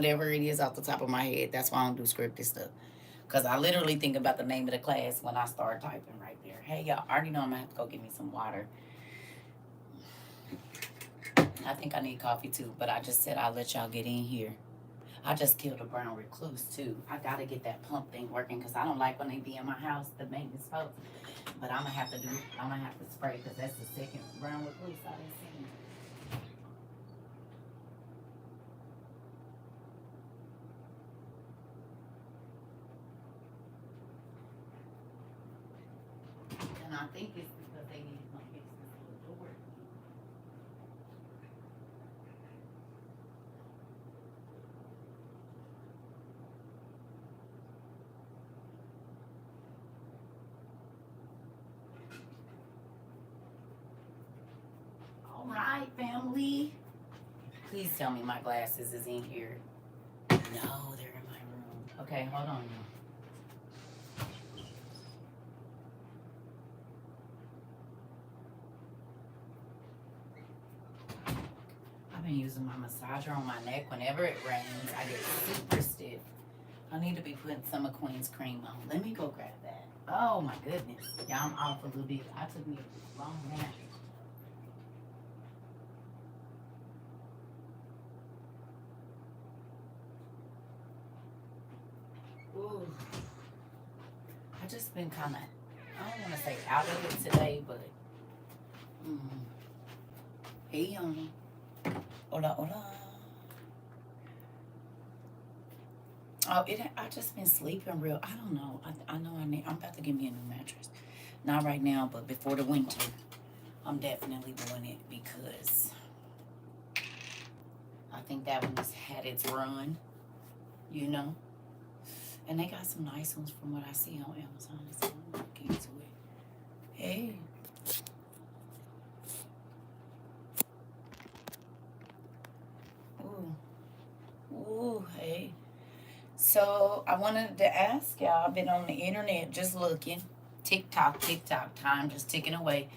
whatever it is off the top of my head. That's why I don't do scripted stuff. Because I literally think about the name of the class when I start typing right there. Hey, y'all, I already know I'm going to have to go get me some water. I think I need coffee too, but I just said I'll let y'all get in here. I just killed a brown recluse too. I gotta get that pump thing working because I don't like when they be in my house, the maintenance folks. But I'm gonna have to spray because that's the second brown recluse I done seen. And I think it's because they need to fix this little door. All right, family. Please tell me my glasses is in here. No, they're in my room. Okay, hold on. I've been using my massager on my neck. Whenever it rains, I get super stiff. I need to be putting some of Queen's cream on. Let me go grab that. Oh my goodness. Yeah, I'm off a little bit. I took me a long nap. Ooh. I just been kind of, I don't want to say out of it today, but mm, hey, hola, hola. Oh, I just been sleeping real. I don't know. I know I'm about to get me a new mattress. Not right now, but before the winter, I'm definitely doing it because I think that one's had its run, you know. And they got some nice ones from what I see on Amazon. So I'm gonna get into it. Hey. Ooh. Ooh, hey. So I wanted to ask y'all, I've been on the internet just looking. TikTok, time just ticking away.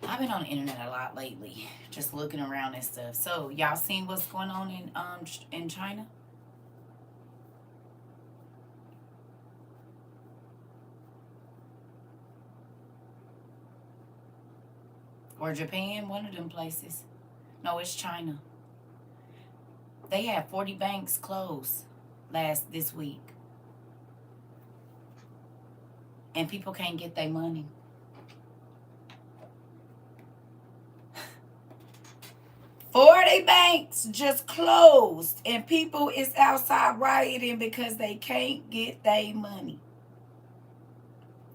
I've been on the internet a lot lately, just looking around and stuff. So y'all seen what's going on in China or Japan? One of them places. No, it's China. They had 40 banks closed this week, and people can't get their money. 40 banks just closed, and people is outside rioting because they can't get their money.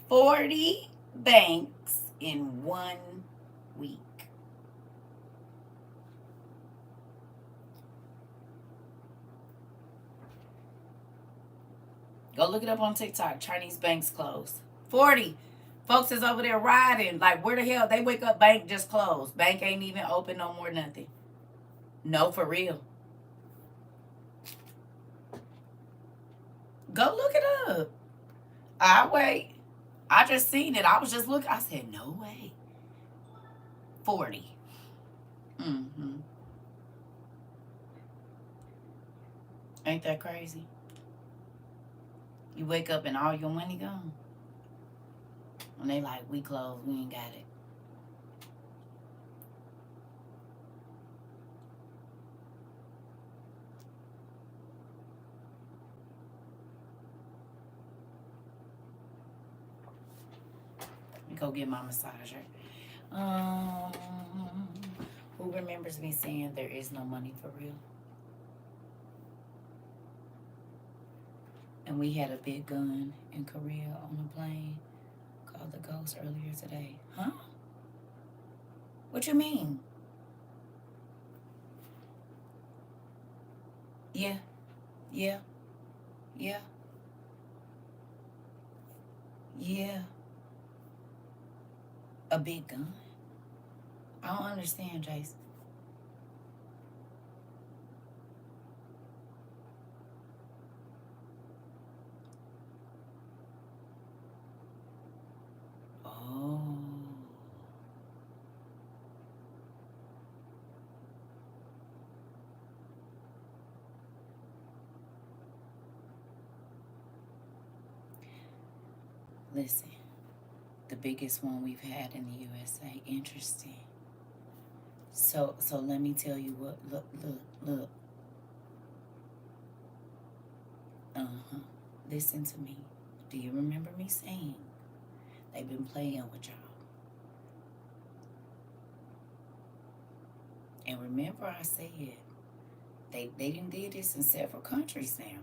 40 banks in 1 week. Go look it up on TikTok. Chinese banks closed. 40. Folks is over there riding. Like, where the hell? They wake up, bank just closed. Bank ain't even open no more, nothing. No, for real. Go look it up. I wait. I just seen it. I was just looking. I said, no way. 40. Mm-hmm. Ain't that crazy? You wake up and all your money gone. And they like, we closed. We ain't got it. Let me go get my massager. Um, who remembers me saying there is no money for real? And we had a big gun in Korea on a plane called the Ghost earlier today. Huh? What you mean? Yeah, yeah, yeah, yeah. A big gun? I don't understand, Jace. Oh. Listen, the biggest one we've had in the USA. Interesting. So let me tell you what. Look. Uh-huh. Listen to me. Do you remember me saying they've been playing with y'all? And remember I said they done did this in several countries now.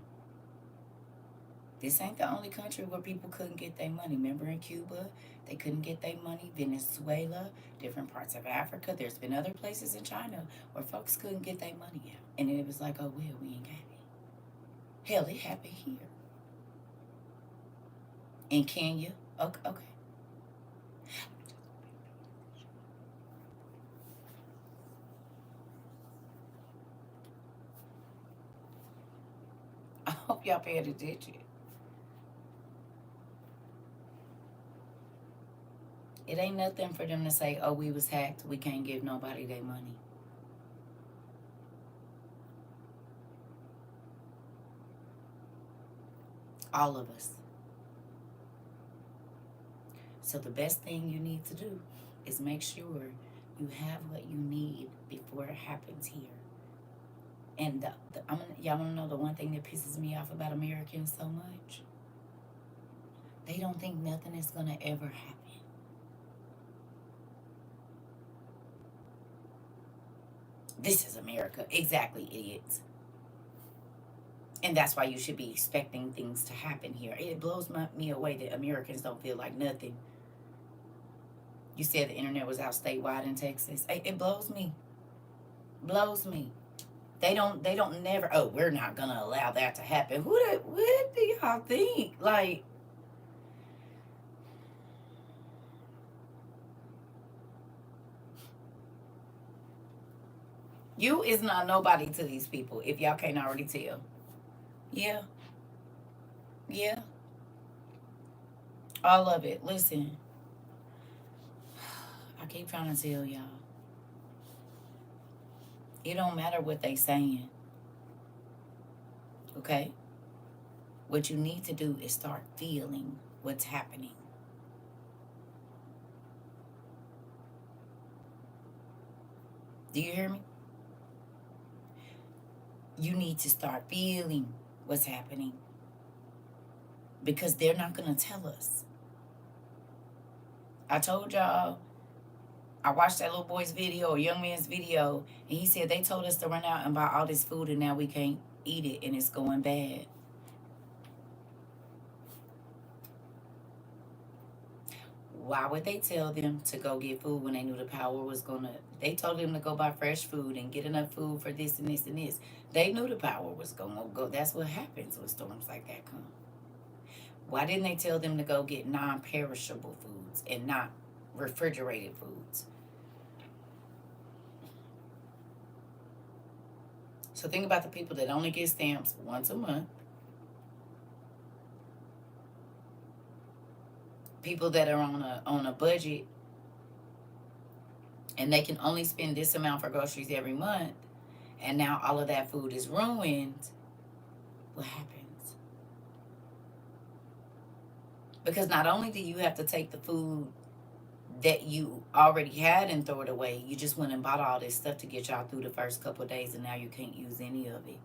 This ain't the only country where people couldn't get their money. Remember in Cuba, they couldn't get their money. Venezuela, different parts of Africa. There's been other places in China where folks couldn't get their money out. And it was like, oh, well, we ain't got it. Hell, it happened here. In Kenya. Okay. I hope y'all paid attention. It ain't nothing for them to say, oh, we was hacked. We can't give nobody their money. All of us. So the best thing you need to do is make sure you have what you need before it happens here. And y'all want to know the one thing that pisses me off about Americans so much? They don't think nothing is going to ever happen. This is America. Exactly, idiots. And that's why you should be expecting things to happen here. It blows me away that Americans don't feel like nothing. You said the internet was out statewide in Texas. It blows me. Blows me. They don't never, oh, we're not going to allow that to happen. What do y'all think? Like, you is not nobody to these people, if y'all can't already tell. Yeah. All of it. Listen, I keep trying to tell y'all. It don't matter what they saying. Okay? What you need to do is start feeling what's happening. Do you hear me? You need to start feeling what's happening. Because they're not going to tell us. I told y'all, I watched that little boy's video, or young man's video, and he said they told us to run out and buy all this food and now we can't eat it and it's going bad. Why would they tell them to go get food when they knew the power was going to... They told them to go buy fresh food and get enough food for this and this and this. They knew the power was going to go. That's what happens when storms like that come. Why didn't they tell them to go get non-perishable foods and not refrigerated foods? So think about the people that only get stamps once a month. People that are on a budget and they can only spend this amount for groceries every month, and now all of that food is ruined. What happens? Because not only do you have to take the food that you already had and throw it away, you just went and bought all this stuff to get y'all through the first couple of days, and now you can't use any of it.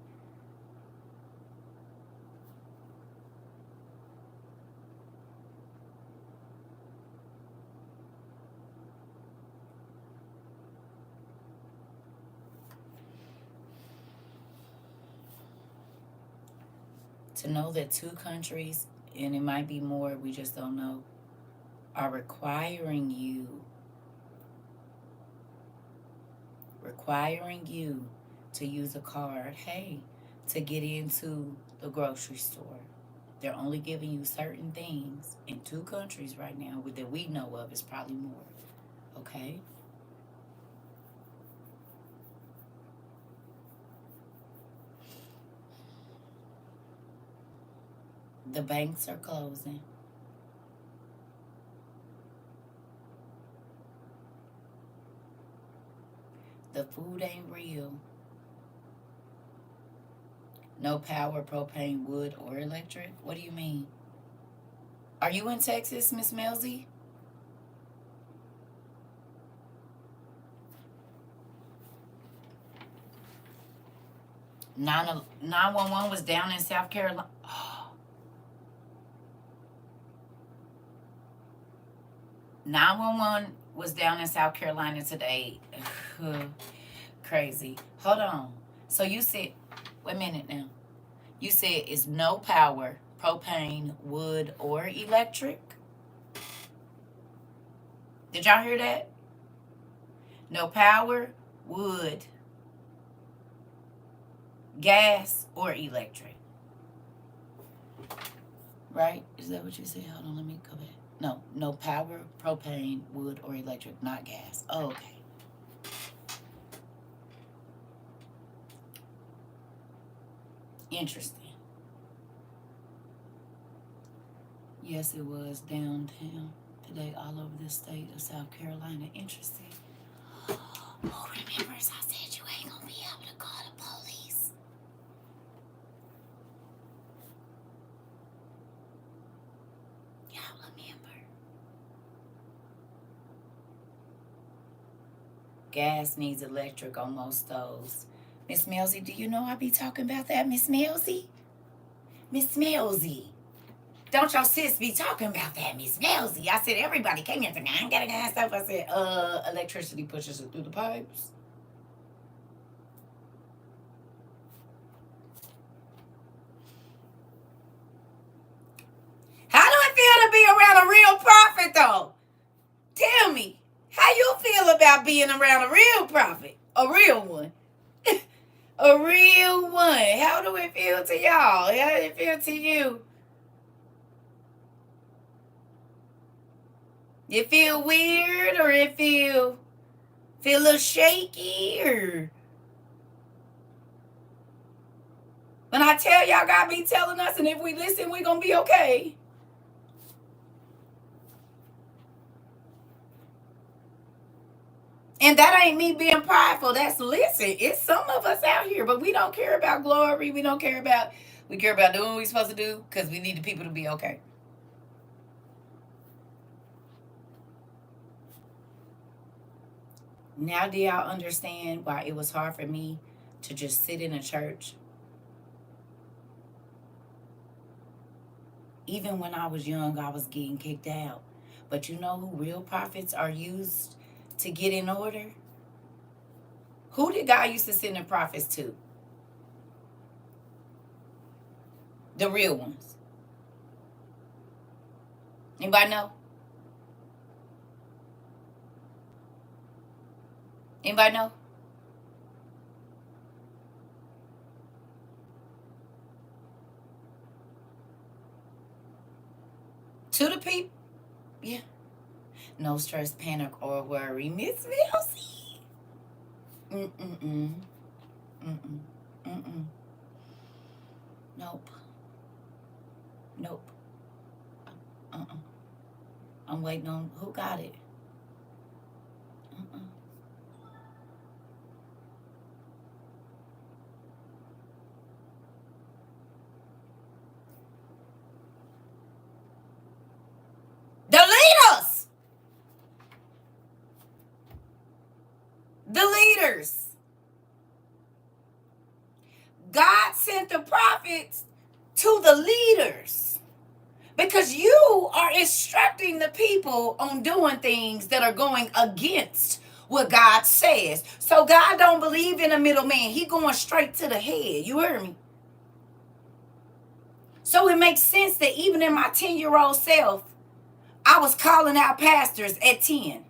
To know that 2 countries, and it might be more, we just don't know, are requiring you to use a card, hey, to get into the grocery store. They're only giving you certain things in 2 countries right now that we know of. It's probably more. Okay? The banks are closing. The food ain't real. No power, propane, wood, or electric? What do you mean? Are you in Texas, Miss Melzy? 911 was down in South Carolina. 911 was down in South Carolina today. Crazy. Hold on. So you said, wait a minute now. You said it's no power, propane, wood, or electric. Did y'all hear that? No power, wood, gas, or electric. Right? Is that what you said? Hold on, let me go back. No power, propane, wood, or electric, not gas. Oh, okay. Interesting. Yes, it was downtown today, all over the state of South Carolina. Interesting. Who remembers I said you ain't gonna be able to call the police? Y'all remember. Gas needs electric on most stoves. Miss Melzy, do you know I be talking about that, Miss Melzy? Miss Melzy. Don't your sis be talking about that, Miss Melzy? I said everybody came here and I ain't got a gas stuff. I said, electricity pushes it through the pipes. How do it feel to be around a real prophet though? Tell me, how you feel about being around a real prophet? A real one. A real one. How do it feel to y'all? How does it feel to you? It feel weird, or it feel a little shaky, or when I tell y'all God be telling us, and if we listen, we gonna be okay. And that ain't me being prideful. That's, listen, it's some of us out here, but we don't care about glory. We don't care about, we care about doing what we're supposed to do because we need the people to be okay. Now, do y'all understand why it was hard for me to just sit in a church? Even when I was young, I was getting kicked out. But you know who real prophets are used to get in order? Who did God used to send the prophets to? The real ones. Anybody know? Anybody know? To the people? Yeah. No stress, panic, or worry. Miss Milsey. Mm-mm-mm. Mm-mm. Mm-mm. Nope. Nope. Uh-uh. I'm waiting on who got it. Uh-uh. The leaders. The leaders. God sent the prophets to the leaders because you are instructing the people on doing things that are going against what God says. So God don't believe in a middleman. He going straight to the head. You heard me? So it makes sense that even in my 10-year-old self, I was calling out pastors at 10.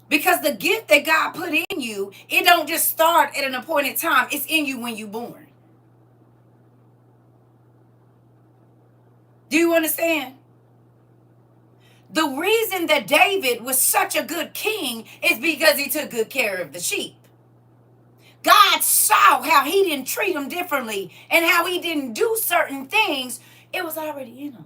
Because the gift that God put in you, it don't just start at an appointed time. It's in you when you're born. Do you understand? The reason that David was such a good king is because he took good care of the sheep. God saw how he didn't treat them differently and how he didn't do certain things. It was already in him.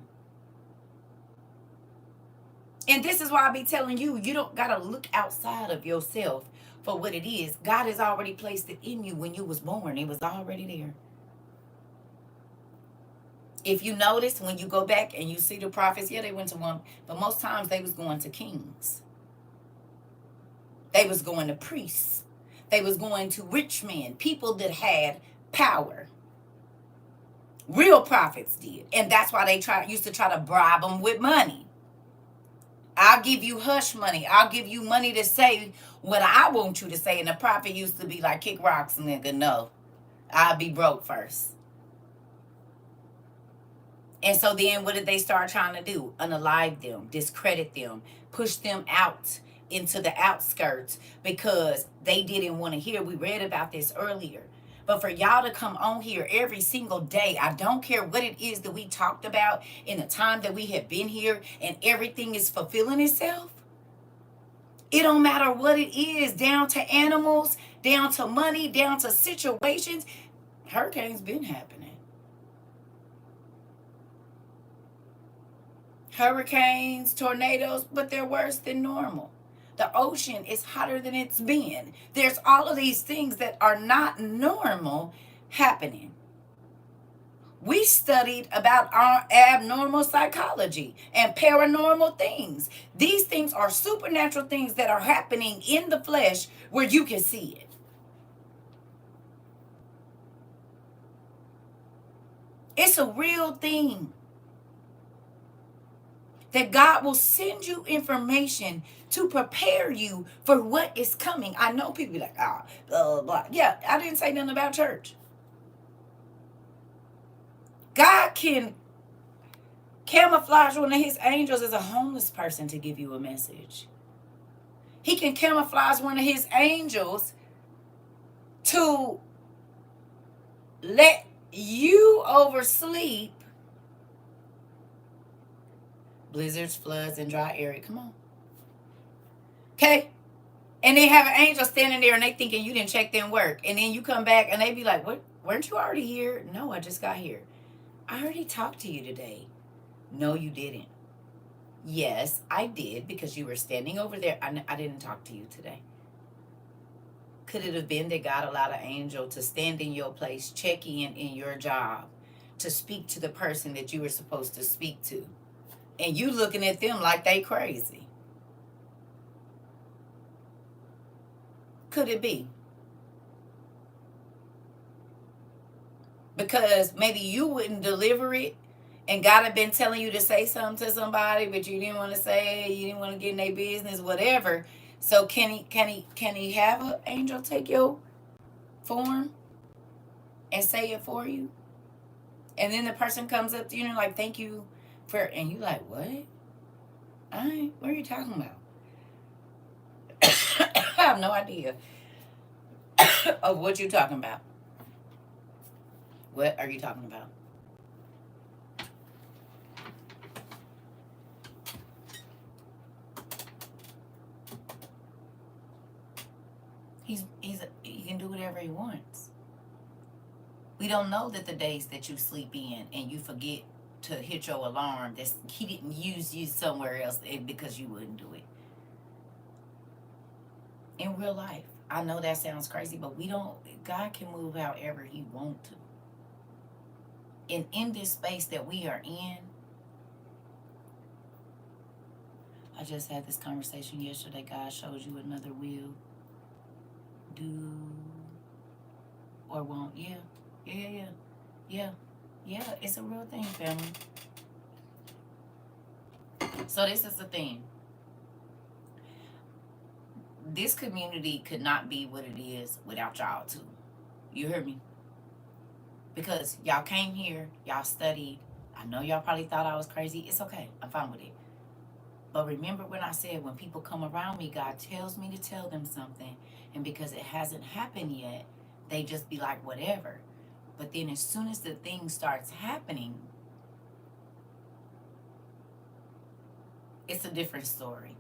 And this is why I be telling you, you don't got to look outside of yourself for what it is. God has already placed it in you when you was born. It was already there. If you notice, when you go back and you see the prophets, yeah, they went to one, but most times they was going to kings. They was going to priests. They was going to rich men, people that had power. Real prophets did. And that's why they used to try to bribe them with money. I'll give you hush money. I'll give you money to say what I want you to say. And the prophet used to be like, kick rocks, nigga. No, I'll be broke first. And so then what did they start trying to do? Unalive them, discredit them, push them out into the outskirts because they didn't want to hear. We read about this earlier. But for y'all to come on here every single day, I don't care what it is that we talked about in the time that we have been here and everything is fulfilling itself. It don't matter what it is, down to animals, down to money, down to situations. Hurricanes been happening. Hurricanes, tornadoes, but they're worse than normal. The ocean is hotter than it's been. There's all of these things that are not normal happening. We studied about our abnormal psychology and paranormal things. These things are supernatural things that are happening in the flesh where you can see it. It's a real thing. That God will send you information to prepare you for what is coming. I know people be like, blah, blah, blah. Yeah, I didn't say nothing about church. God can camouflage one of his angels as a homeless person to give you a message. He can camouflage one of his angels to let you oversleep. Blizzards, floods, and dry area. Come on. Okay? And they have an angel standing there and they thinking you didn't check them work. And then you come back and they be like, what? Weren't you already here? No, I just got here. I already talked to you today. No, you didn't. Yes, I did because you were standing over there. I didn't talk to you today. Could it have been that God allowed an angel to stand in your place, check in your job, to speak to the person that you were supposed to speak to? And you looking at them like they crazy. Could it be? Because maybe you wouldn't deliver it and God had been telling you to say something to somebody, but you didn't want to say it, you didn't want to get in their business, whatever. So can he have an angel take your form and say it for you? And then the person comes up to you and like, thank you for, and you like, what? What are you talking about? I have no idea of what you're talking about. What are you talking about? He can do whatever he wants. We don't know that the days that you sleep in and you forget to hit your alarm, that he didn't use you somewhere else because you wouldn't do it. In real life, I know that sounds crazy, but God can move however he wants to. And in this space that we are in, I just had this conversation yesterday. God shows you another will, do, or won't. Yeah. It's a real thing, family. So this is the thing. This community could not be what it is without y'all too. You heard me? Because y'all came here, y'all studied. I know y'all probably thought I was crazy. It's okay. I'm fine with it. But remember when I said when people come around me, God tells me to tell them something. And because it hasn't happened yet, they just be like, whatever. But then as soon as the thing starts happening, it's a different story.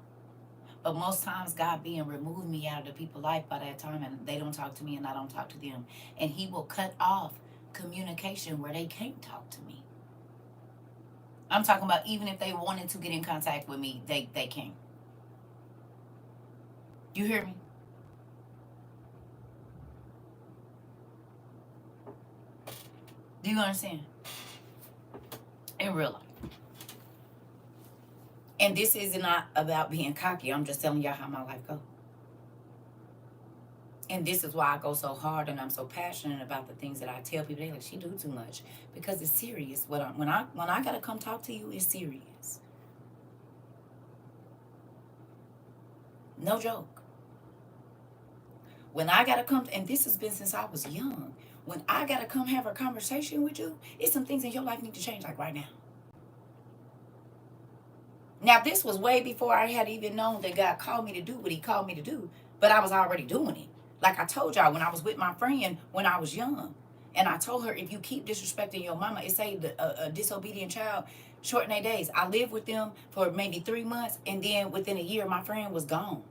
But most times God being removed me out of the people's life by that time, and they don't talk to me and I don't talk to them. And he will cut off communication where they can't talk to me. I'm talking about even if they wanted to get in contact with me, they can't. You hear me? Do you understand? in real life. And this is not about being cocky. I'm just telling y'all how my life goes. And this is why I go so hard and I'm so passionate about the things that I tell people. They like, she do too much. Because it's serious. When I gotta come talk to you, it's serious. No joke. When I gotta come, and this has been since I was young. When I gotta come have a conversation with you, it's some things in your life need to change, like right now. Now, this was way before I had even known that God called me to do what he called me to do, but I was already doing it. Like I told y'all, when I was with my friend when I was young, and I told her, if you keep disrespecting your mama, it say a disobedient child shorten their days. I lived with them for maybe 3 months, and then within a year, my friend was gone.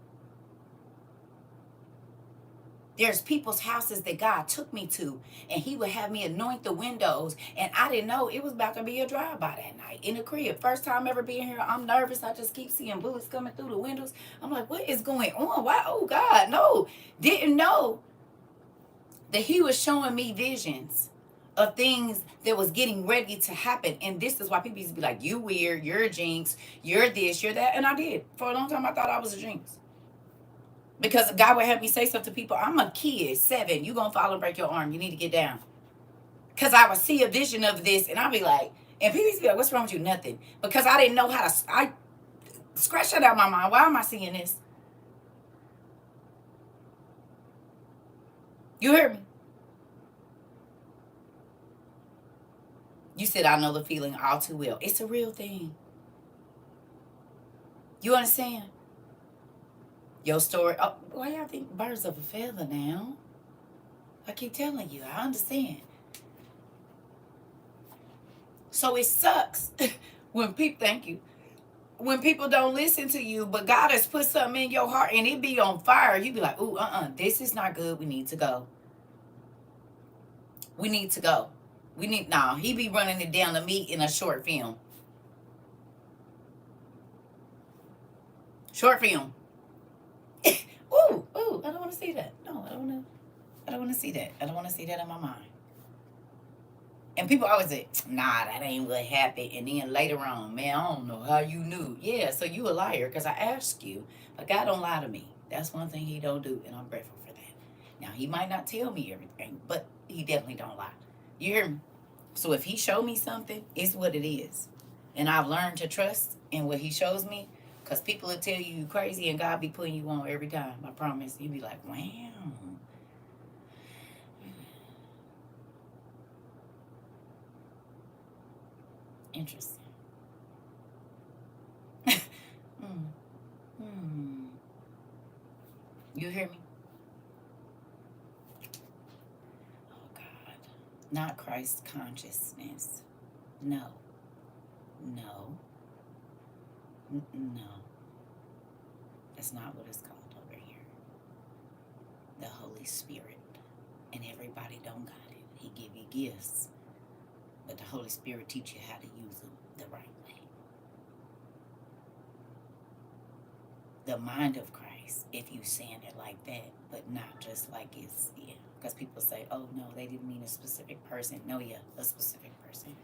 There's people's houses that God took me to, and he would have me anoint the windows, and I didn't know it was about to be a drive-by that night in the crib. First time ever being here, I'm nervous. I just keep seeing bullets coming through the windows. I'm like, what is going on? Why? Oh, God, no. Didn't know that he was showing me visions of things that was getting ready to happen. And this is why people used to be like, you weird, you're a jinx, you're this, you're that. And I did. For a long time, I thought I was a jinx. Because God would have me say stuff to people. I'm a kid, 7. You gonna fall and break your arm. You need to get down. Because I would see a vision of this, and I'd be like, and people used to be like, what's wrong with you? Nothing. Because I didn't know how to, I scratched that out of my mind. Why am I seeing this? You hear me? You said, I know the feeling all too well. It's a real thing. You understand? Your story. Oh, why y'all think birds of a feather now? I keep telling you, I understand. So it sucks when people, thank you, when people don't listen to you, but God has put something in your heart and it be on fire. You be like, ooh, this is not good. We need to go. We need to go. He be running it down to me in a short film. Short film. Ooh, I don't want to see that. No, I don't want to see that. I don't want to see that in my mind. And people always say, nah, that ain't what happened. And then later on, man, I don't know how you knew. Yeah, so you a liar because I asked you. But God don't lie to me. That's one thing he don't do, and I'm grateful for that. Now, he might not tell me everything, but he definitely don't lie. You hear me? So if he show me something, it's what it is. And I've learned to trust in what he shows me, because people will tell you crazy, and God be putting you on every time. I promise. You be like, wow. Interesting. You hear me? Oh, God. Not Christ consciousness. No. No. No. That's not what it's called over here. The Holy Spirit. And everybody don't got it. He give you gifts. But the Holy Spirit teach you how to use them the right way. The mind of Christ, if you saying it like that, but not just like it's, yeah. Because people say, oh, no, they didn't mean a specific person. No, yeah, a specific person.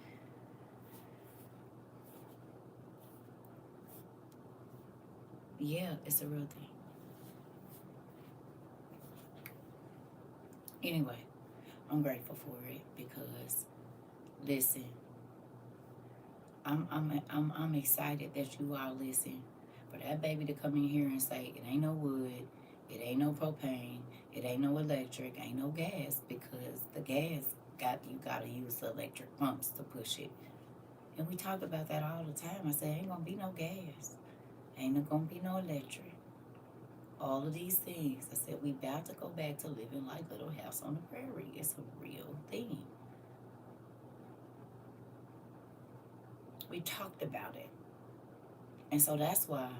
Yeah, it's a real thing. Anyway, I'm grateful for it because, listen, I'm excited that you all listen. For that baby to come in here and say it ain't no wood, it ain't no propane, it ain't no electric, ain't no gas, because the gas you gotta use the electric pumps to push it. And we talk about that all the time. I say ain't gonna be no gas, ain't gonna be no electric. All of these things. I said we about to go back to living like Little House on the Prairie. It's a real thing. We talked about it. And so that's why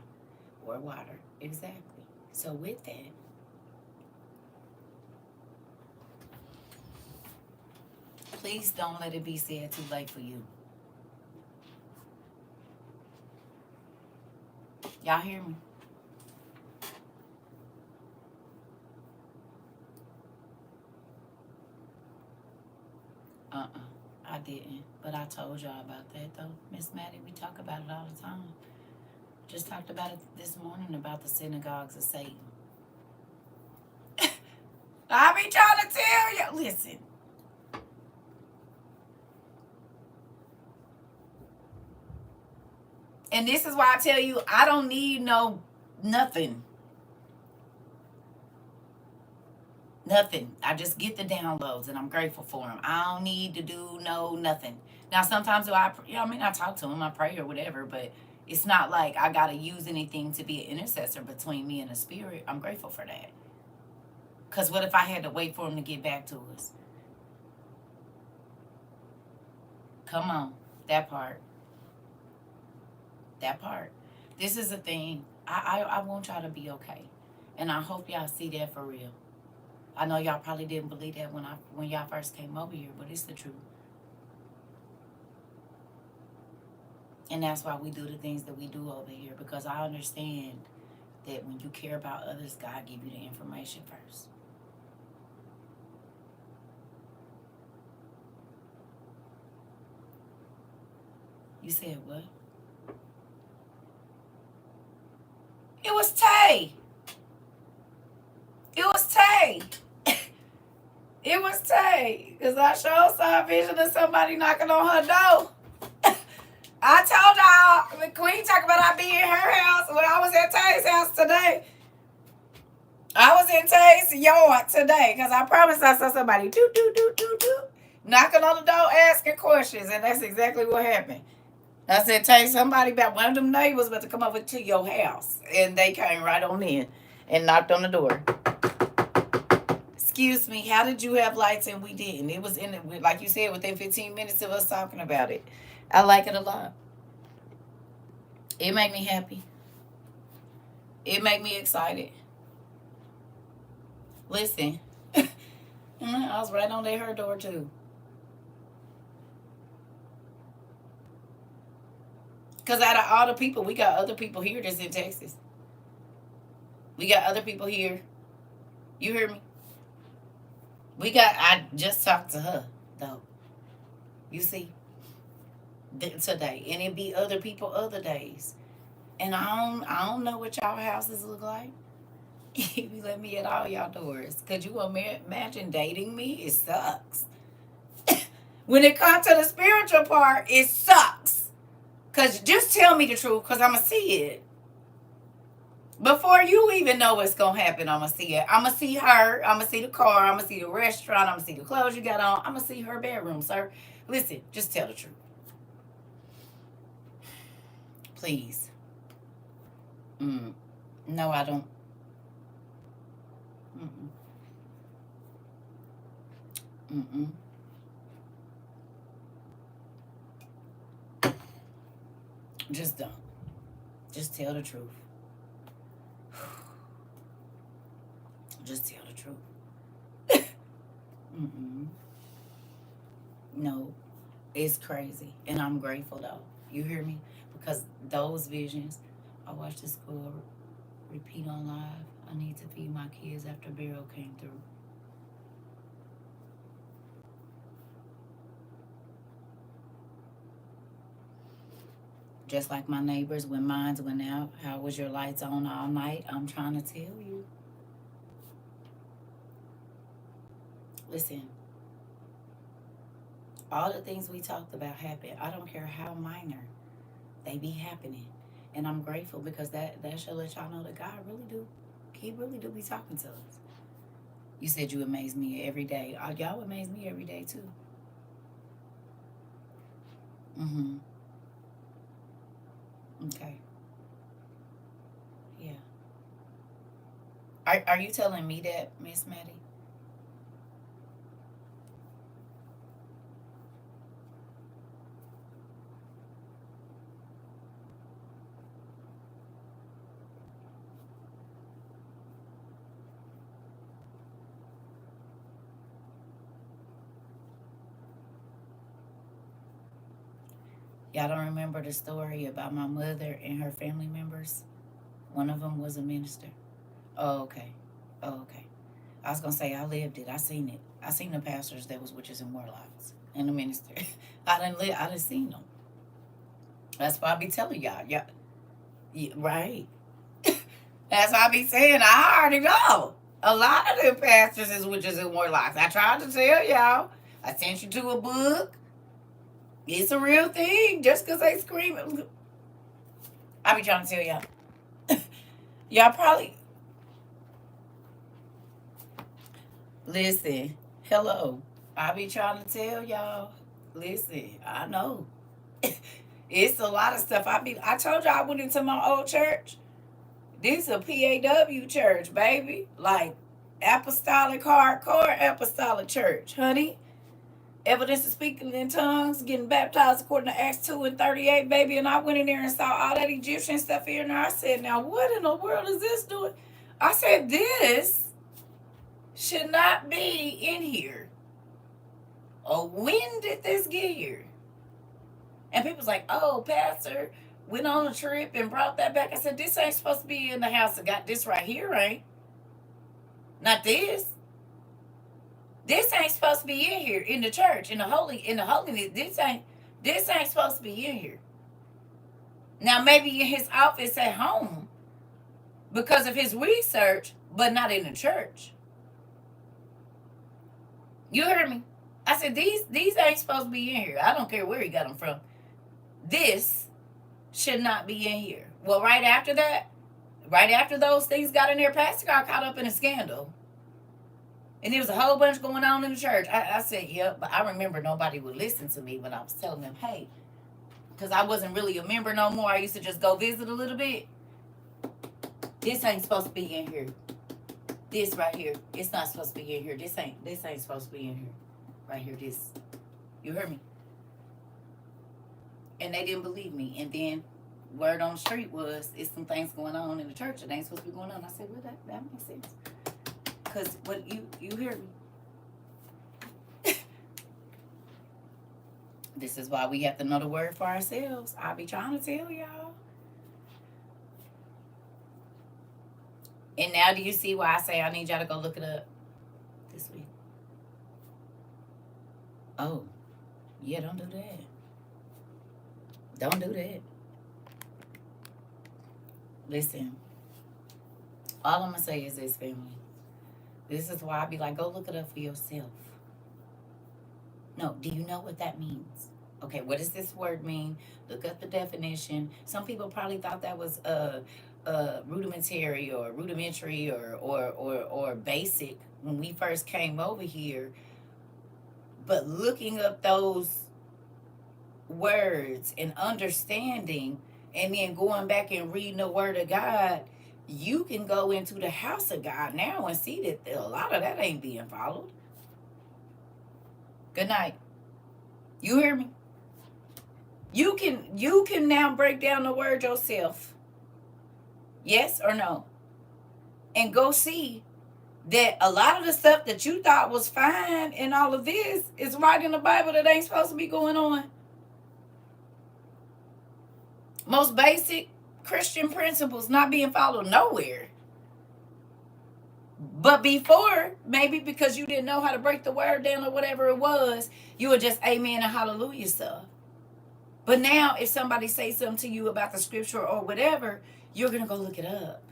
we're water. Exactly. So with that, please don't let it be said too late for you. Y'all hear me? I didn't. But I told y'all about that, though. Miss Maddie, we talk about it all the time. Just talked about it this morning about the synagogues of Satan. I be trying to tell you. Listen. And this is why I tell you, I don't need nothing. Nothing. I just get the downloads and I'm grateful for them. I don't need to do nothing. Now, sometimes I talk to him, I pray or whatever, but it's not like I got to use anything to be an intercessor between me and the spirit. I'm grateful for that. Because what if I had to wait for him to get back to us? Come on. That part. That part. This is the thing. I want y'all to be okay. And I hope y'all see that for real. I know y'all probably didn't believe that when y'all first came over here, but it's the truth. And that's why we do the things that we do over here, because I understand that when you care about others, God give you the information first. You said what? It was Tay. It was Tay. It was Tay. Because I sure saw a vision of somebody knocking on her door. I told y'all, the Queen talk about I be in her house when I was at Tay's house today. I was in Tay's yard today because I promised I saw somebody knocking on the door asking questions, and that's exactly what happened. I said, Tay, somebody about one of them neighbors about to come over to your house, and they came right on in and knocked on the door. Excuse me, how did you have lights and we didn't? It was in it, like you said, within 15 minutes of us talking about it. I like it a lot. It made me happy. It made me excited. Listen, I was right on her door too. Because out of all the people, we got other people here that's in Texas. We got other people here. You hear me? I just talked to her, though. You see? Today. And it be other people other days. And I don't know what y'all houses look like. You let me at all y'all doors. Could you imagine dating me? It sucks. When it comes to the spiritual part, it sucks. Because just tell me the truth, because I'm going to see it. Before you even know what's going to happen, I'm going to see it. I'm going to see her. I'm going to see the car. I'm going to see the restaurant. I'm going to see the clothes you got on. I'm going to see her bedroom, sir. Listen, just tell the truth. Please. No, I don't. Just don't. Just tell the truth. Just tell the truth. No, it's crazy. And I'm grateful, though. You hear me? Because those visions, I watched this girl repeat on live. I need to feed my kids after Beryl came through. Just like my neighbors, when mine went out, how was your lights on all night? I'm trying to tell you. Listen, all the things we talked about happen. I don't care how minor, they be happening. And I'm grateful because that should let y'all know that God really do. He really do be talking to us. You said you amaze me every day. Y'all amaze me every day too. Okay. Yeah. Are you telling me that, Miss Maddie? Y'all don't remember the story about my mother and her family members? One of them was a minister. Oh, okay. Oh, okay. I was going to say, I lived it. I seen it. I seen the pastors that was witches and warlocks and the minister. I done seen them. That's why I be telling y'all. Yeah, right. That's why I be saying I already know. A lot of them pastors is witches and warlocks. I tried to tell y'all. I sent you to a book. It's a real thing. Just because they screaming. I be trying to tell y'all. Y'all probably listen. Hello. I be trying to tell y'all. Listen, I know. It's a lot of stuff. I told y'all I went into my old church. This is a PAW church, baby. Like apostolic, hardcore apostolic church, honey. Evidence of speaking in tongues, getting baptized according to Acts 2 and 38, baby. And I went in there and saw all that Egyptian stuff here. And I said, now what in the world is this doing? I said, this should not be in here. Oh, when did this get here? And people's like, oh, pastor went on a trip and brought that back. I said, this ain't supposed to be in the house of God. This right here ain't. Not this. This ain't supposed to be in here in the church, in the holiness. This ain't supposed to be in here. Now maybe in his office at home because of his research, but not in the church. You heard me? I said these ain't supposed to be in here. I don't care where he got them from. This should not be in here. Well, right after those things got in there, pastor got caught up in a scandal. And there was a whole bunch going on in the church. I said, yep, but I remember nobody would listen to me when I was telling them, hey, because I wasn't really a member no more. I used to just go visit a little bit. This ain't supposed to be in here. This right here, it's not supposed to be in here. This ain't supposed to be in here. Right here, this. You heard me? And they didn't believe me. And then word on the street was, it's some things going on in the church that ain't supposed to be going on. I said, well, that makes sense. Because what you hear me. This is why we have to know the word for ourselves. I be trying to tell y'all. And now do you see why I say I need y'all to go look it up this week? Oh, yeah, don't do that. Don't do that. Listen, all I'm going to say is this, family. This is why I be like, go look it up for yourself. No, do you know what that means? Okay, what does this word mean? Look up the definition. Some people probably thought that was rudimentary or basic when we first came over here. But looking up those words and understanding and then going back and reading the word of God, you can go into the house of God now and see that a lot of that ain't being followed. Good night. You hear me? You can now break down the word yourself. Yes or no? And go see that a lot of the stuff that you thought was fine in all of this is right in the Bible that ain't supposed to be going on. Most basic Christian principles not being followed nowhere. But before, maybe because you didn't know how to break the word down or whatever it was, you were just amen and hallelujah stuff. But now if somebody says something to you about the scripture or whatever, you're going to go look it up.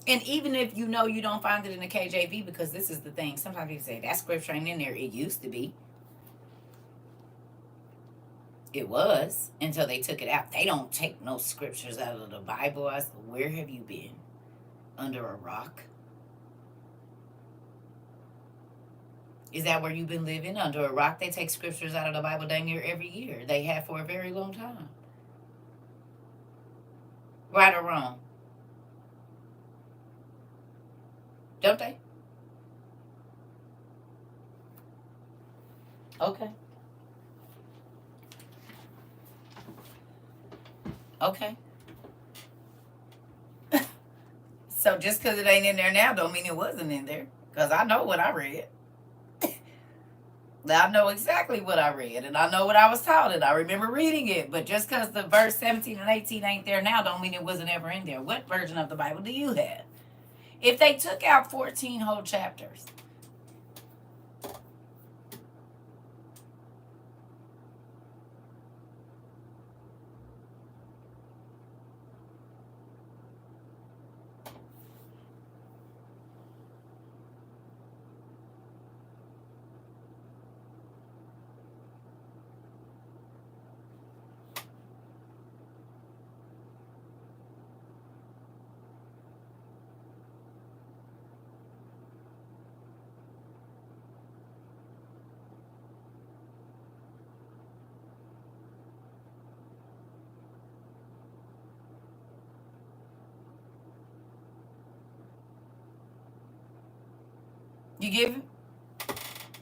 And even if you know you don't find it in the KJV, because this is the thing, sometimes people say that scripture ain't in there. It used to be. It was until they took it out. They don't take no scriptures out of the Bible. I said, where have you been? Under a rock? Is that where you've been living? Under a rock? They take scriptures out of the Bible dang near every year. They have for a very long time. Right or wrong? Don't they? Okay. Okay. So just because it ain't in there now don't mean it wasn't in there. Because I know what I read. I know exactly what I read. And I know what I was taught. And I remember reading it. But just because the verse 17 and 18 ain't there now don't mean it wasn't ever in there. What version of the Bible do you have? If they took out 14 whole chapters,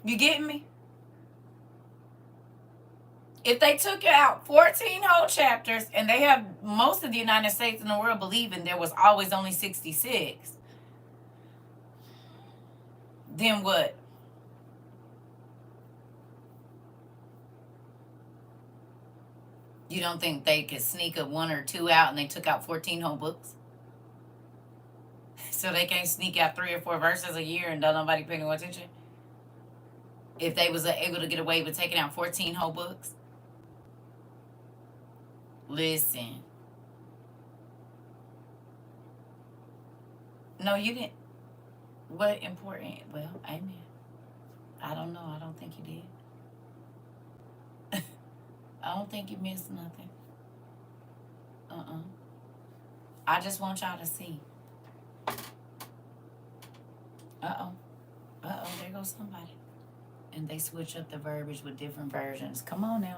You getting me? If they took out 14 whole chapters and they have most of the United States and the world believing there was always only 66, then what? You don't think they could sneak a one or two out and they took out 14 whole books? So they can't sneak out 3 or 4 verses a year and don't nobody pay no attention? If they was able to get away with taking out 14 whole books? Listen. No, you didn't. What important? Well, amen. I don't know. I don't think you did. I don't think you missed nothing. I just want y'all to see. There goes somebody. And they switch up the verbiage with different versions. Come on now.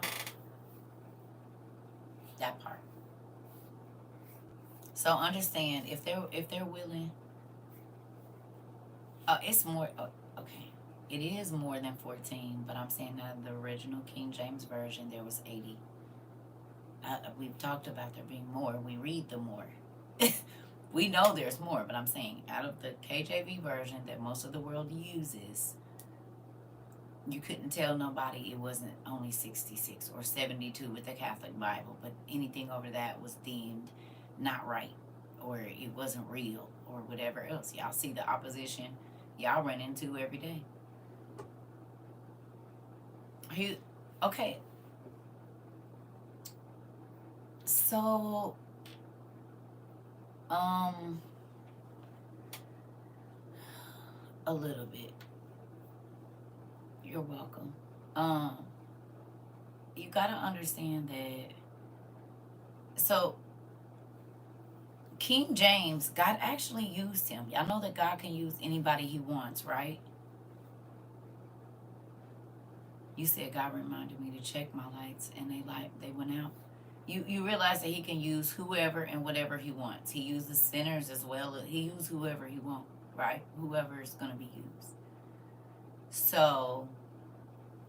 That part. So understand, if they're willing, it's more. Okay, it is more than 14, but I'm saying that the original King James version there was 80. We've talked about there being more. We read the more. We know there's more, but I'm saying out of the KJV version that most of the world uses, you couldn't tell nobody it wasn't only 66 or 72 with the Catholic Bible, but anything over that was deemed not right, or it wasn't real, or whatever else. Y'all see the opposition y'all run into every day. Okay. So, a little bit. You're welcome. You gotta understand that. So, King James, God actually used him. Y'all know that God can use anybody he wants, right? You said God reminded me to check my lights, and they went out. You realize that he can use whoever and whatever he wants. He uses sinners as well. He uses whoever he wants, right? Whoever is going to be used. So,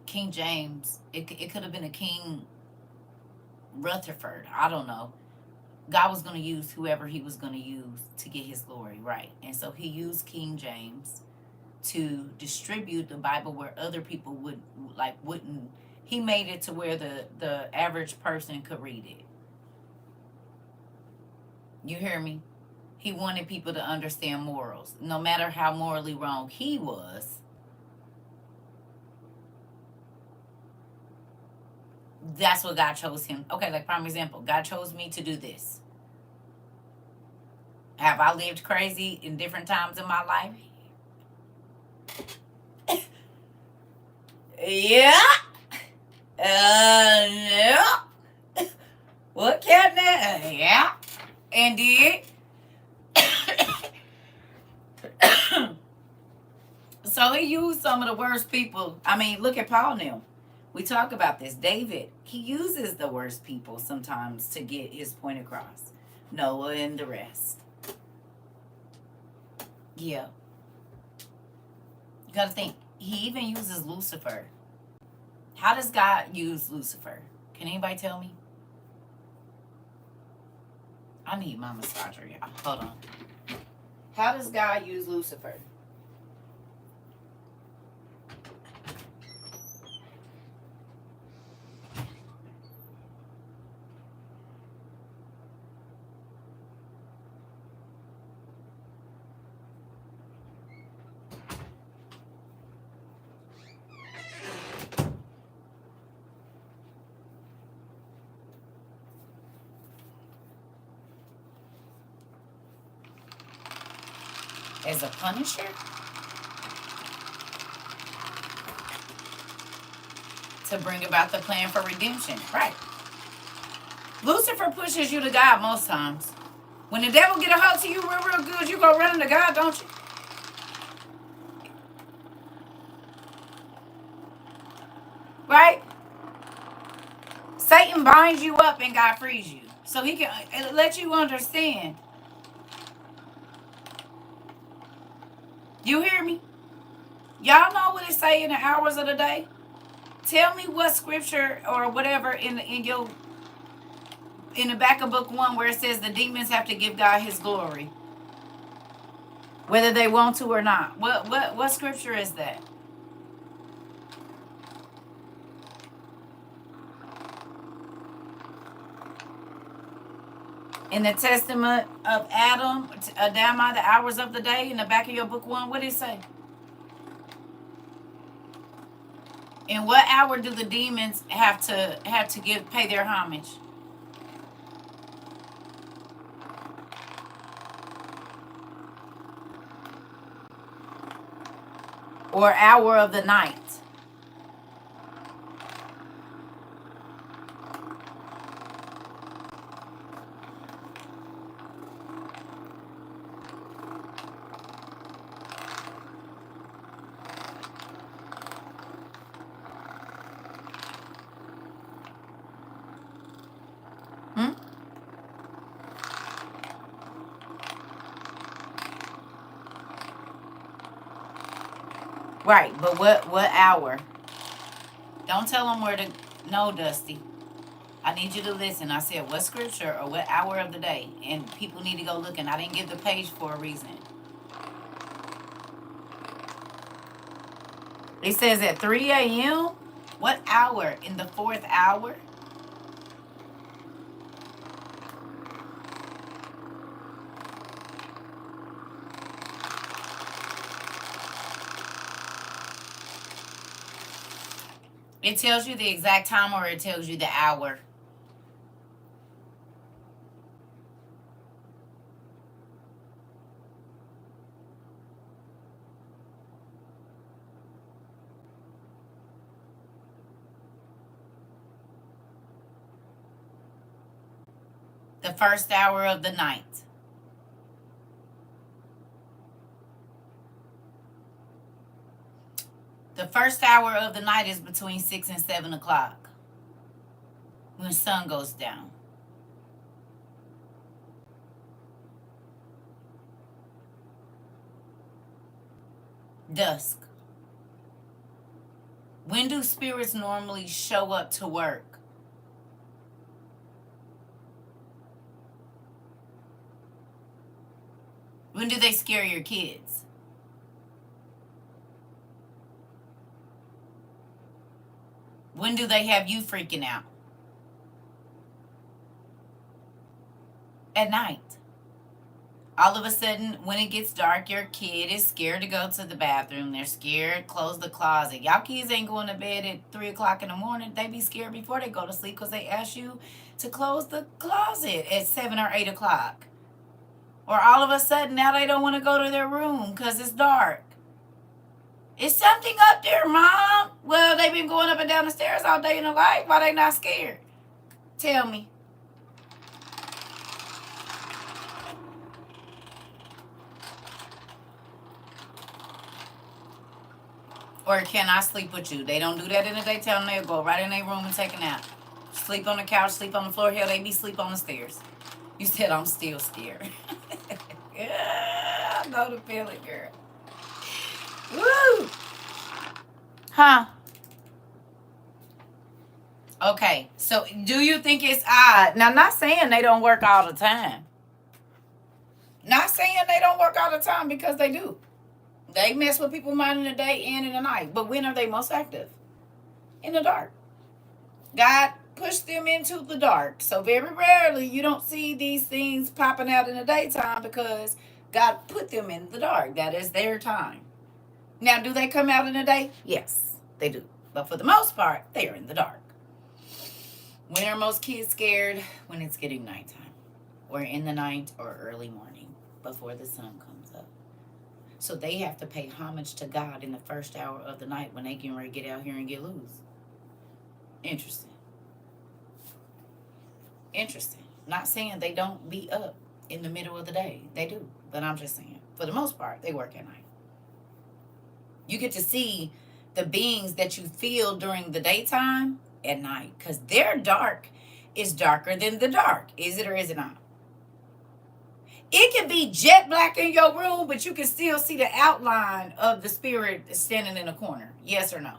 King James, it could have been a King Rutherford. I don't know. God was going to use whoever he was going to use to get his glory, right? And so he used King James to distribute the Bible where other people wouldn't. He made it to where the average person could read it. You hear me? He wanted people to understand morals. No matter how morally wrong he was, that's what God chose him. Okay, like prime example, God chose me to do this. Have I lived crazy in different times in my life? Yeah. Yeah. What can that? Yeah. And did. So he used some of the worst people. I mean, look at Paul now. We talk about this. David, he uses the worst people sometimes to get his point across. Noah and the rest. Yeah. You gotta think. He even uses Lucifer. How does God use Lucifer? Can anybody tell me? I need my massager, y'all. Hold on. How does God use Lucifer? As a punisher? To bring about the plan for redemption. Right. Lucifer pushes you to God most times. When the devil get a hold to you real good, you go running to God, don't you? Right? Satan binds you up and God frees you. So he can let you understand. You hear me? Y'all know what it say in the hours of the day? Tell me what scripture or whatever in the back of book 1 where it says the demons have to give God his glory, whether they want to or not. What scripture is that? In the testament of Adama, the hours of the day, in the back of your book 1, what did it say? In what hour do the demons have to pay their homage? Or hour of the night? Hmm? Right, but what hour? Don't tell them where to. No, Dusty. I need you to listen. I said what scripture or what hour of the day, and people need to go looking. I didn't give the page for a reason. It says at 3 a.m. What hour? In the 4th hour? It tells you the exact time or it tells you the hour. The 1st hour of the night. The 1st hour of the night is between 6 and 7 o'clock. When the sun goes down. Dusk. When do spirits normally show up to work? When do they scare your kids? When do they have you freaking out? At night. All of a sudden, when it gets dark, your kid is scared to go to the bathroom. They're scared, close the closet. Y'all kids ain't going to bed at 3 o'clock in the morning. They be scared before they go to sleep because they ask you to close the closet at 7 or 8 o'clock. Or all of a sudden, now they don't want to go to their room because it's dark. Is something up there, Mom? Well, they've been going up and down the stairs all day in the light. Why they not scared? Tell me. Or can I sleep with you? They don't do that in the daytime. They'll go right in their room and take a nap. Sleep on the couch, sleep on the floor. Hell, they be sleep on the stairs. You said I'm still scared. Yeah, I know the feeling, girl. Woo! Huh? Okay, so do you think it's odd? Now, not saying they don't work all the time. Not saying they don't work all the time, because they do. They mess with people's mind in the day and in the night. But when are they most active? In the dark. God pushed them into the dark. So very rarely you don't see these things popping out in the daytime, because God put them in the dark. That is their time. Now, do they come out in the day? Yes, they do. But for the most part, they are in the dark. When are most kids scared? When it's getting nighttime, or in the night, or early morning before the sun comes up. So they have to pay homage to God in the 1st hour of the night when they get ready to get out here and get loose. Interesting. Interesting. Not saying they don't be up in the middle of the day. They do. But I'm just saying, for the most part, they work at night. You get to see the beings that you feel during the daytime at night, because their dark is darker than the dark. Is it or is it not? It can be jet black in your room, but you can still see the outline of the spirit standing in a corner. Yes or no?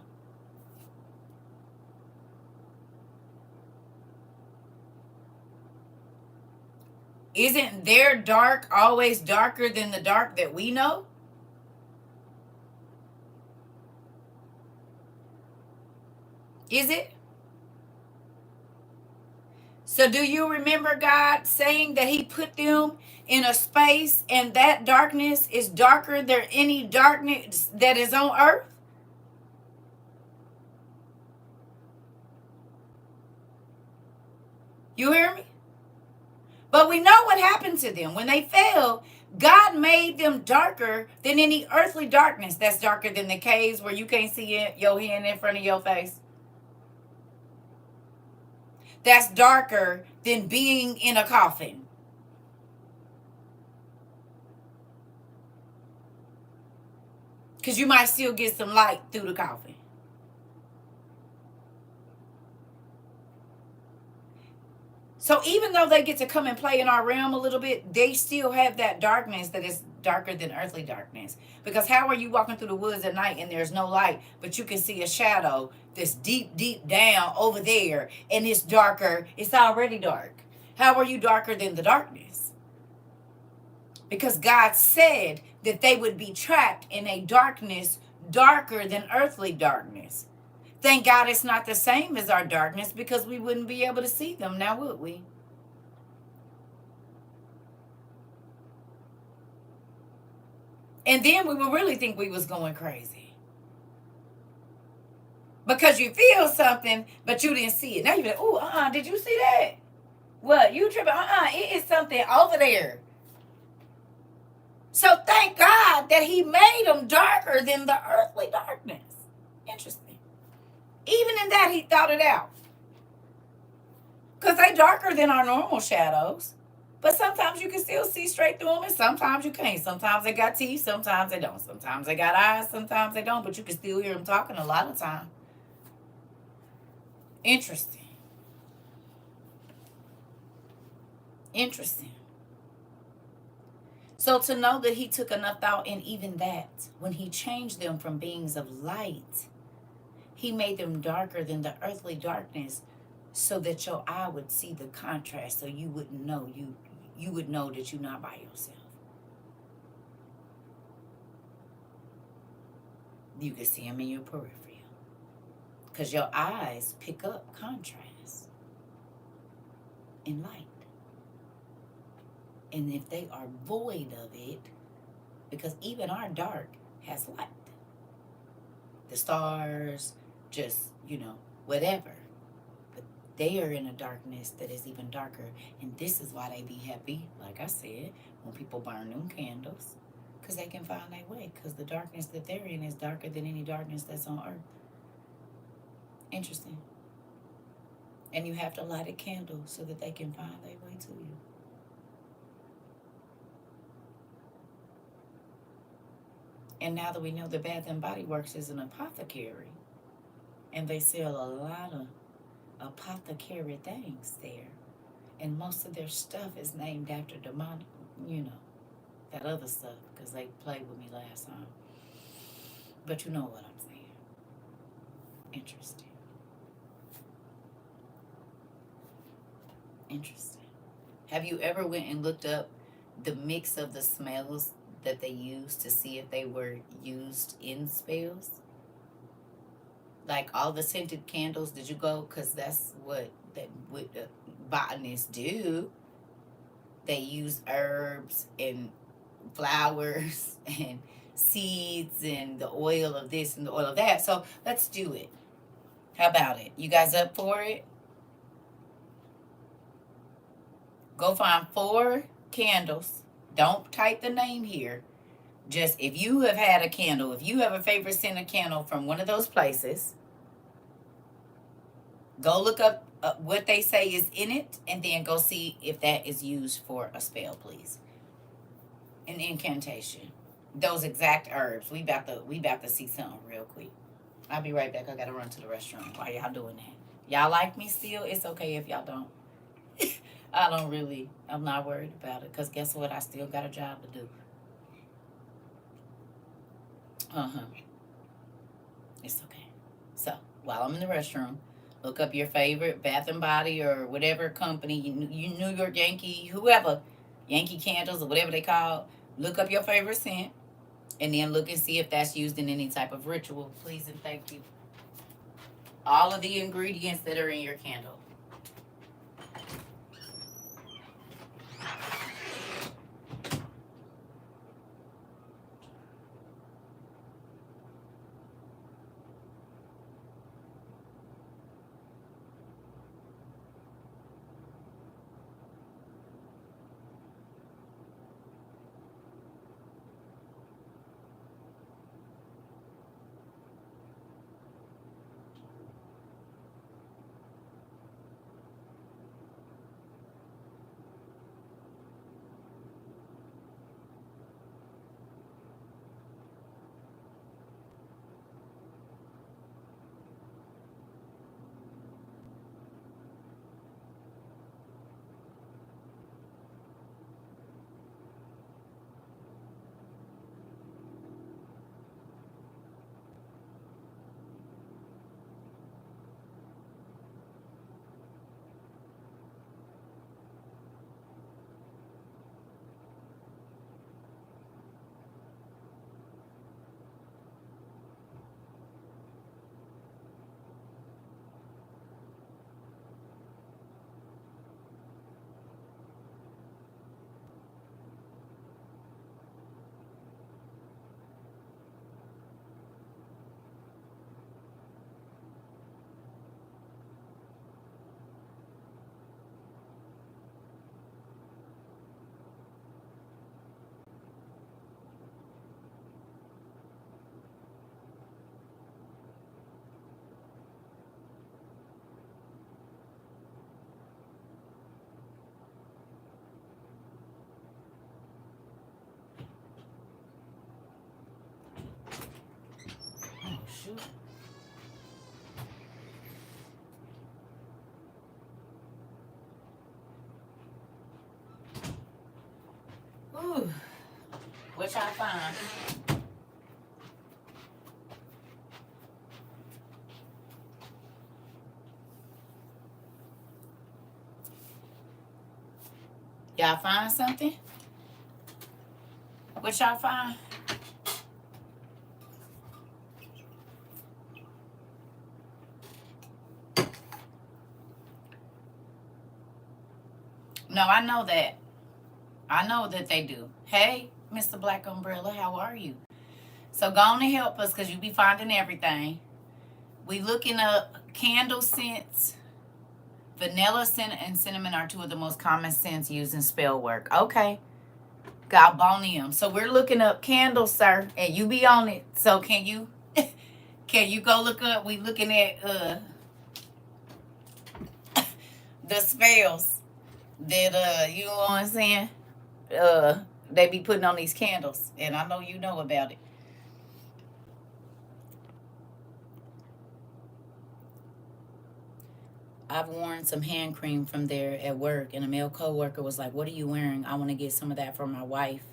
Isn't their dark always darker than the dark that we know? Is it? So do you remember God saying that he put them in a space and that darkness is darker than any darkness that is on earth? You hear me? But we know what happened to them. When they fell, God made them darker than any earthly darkness. That's darker than the caves where you can't see your hand in front of your face. That's darker than being in a coffin. Because you might still get some light through the coffin. So even though they get to come and play in our realm a little bit, they still have that darkness that is darker than earthly darkness. Because how are you walking through the woods at night and there's no light, but you can see a shadow that's deep, deep down over there, and it's darker, it's already dark. How are you darker than the darkness? Because God said that they would be trapped in a darkness darker than earthly darkness. Thank God it's not the same as our darkness, because we wouldn't be able to see them now, would we? And then we would really think we was going crazy. Because you feel something, but you didn't see it. Now you're like, oh, did you see that? What, you tripping? It is something over there. So thank God that he made them darker than the earthly darkness. Interesting. Even in that, he thought it out. Because they darker than our normal shadows. But sometimes you can still see straight through them, and sometimes you can't. Sometimes they got teeth, sometimes they don't. Sometimes they got eyes, sometimes they don't. But you can still hear them talking a lot of time. Interesting. Interesting. So to know that he took enough thought in even that, when he changed them from beings of light, he made them darker than the earthly darkness, so that your eye would see the contrast, so you wouldn't know you would know that you're not by yourself. You can see them in your peripheral, because your eyes pick up contrast in light. And if they are void of it, because even our dark has light, the stars, just, whatever. But they are in a darkness that is even darker. And this is why they be happy, like I said, when people burn them candles. Because they can find their way. Because the darkness that they're in is darker than any darkness that's on earth. Interesting. And you have to light a candle so that they can find their way to you. And now that we know that Bath and Body Works is an apothecary, and they sell a lot of apothecary things there, and most of their stuff is named after demonic, that other stuff, because they played with me last time. But you know what I'm saying. Interesting. Interesting. Have you ever went and looked up the mix of the smells that they used to see if they were used in spells? Like all the scented candles, did you go? Because that's what the botanists do. They use herbs and flowers and seeds and the oil of this and the oil of that. So let's do it. How about it? You guys up for it? Go find 4 candles. Don't type the name here. Just if you have had a candle, if you have a favorite scented candle from one of those places, go look up what they say is in it, and then go see if that is used for a spell, please. An incantation. Those exact herbs. We about to see something real quick. I'll be right back. I gotta run to the restroom while y'all doing that. Y'all like me still? It's okay if y'all don't. I'm not worried about it. Because guess what? I still got a job to do. Uh-huh. It's okay. So, while I'm in the restroom, look up your favorite Bath and Body or whatever company, you New York Yankee, whoever, Yankee candles or whatever they call. Look up your favorite scent and then look and see if that's used in any type of ritual. Please and thank you. All of the ingredients that are in your candle. Oh, shoot. Ooh. What y'all find? Y'all find something? What y'all find? No, I know that. I know that they do. Hey, Mr. Black Umbrella, how are you? So go on and help us because you be finding everything. We looking up candle scents. Vanilla scent and cinnamon are two of the most common scents used in spell work. Okay. Galbonium. So we're looking up candles, sir, and you be on it. So can you go look up? We looking at the spells that you know what I'm saying? They be putting on these candles, and I know you know about it. I've worn some hand cream from there at work, and a male coworker was like, "What are you wearing? I want to get some of that for my wife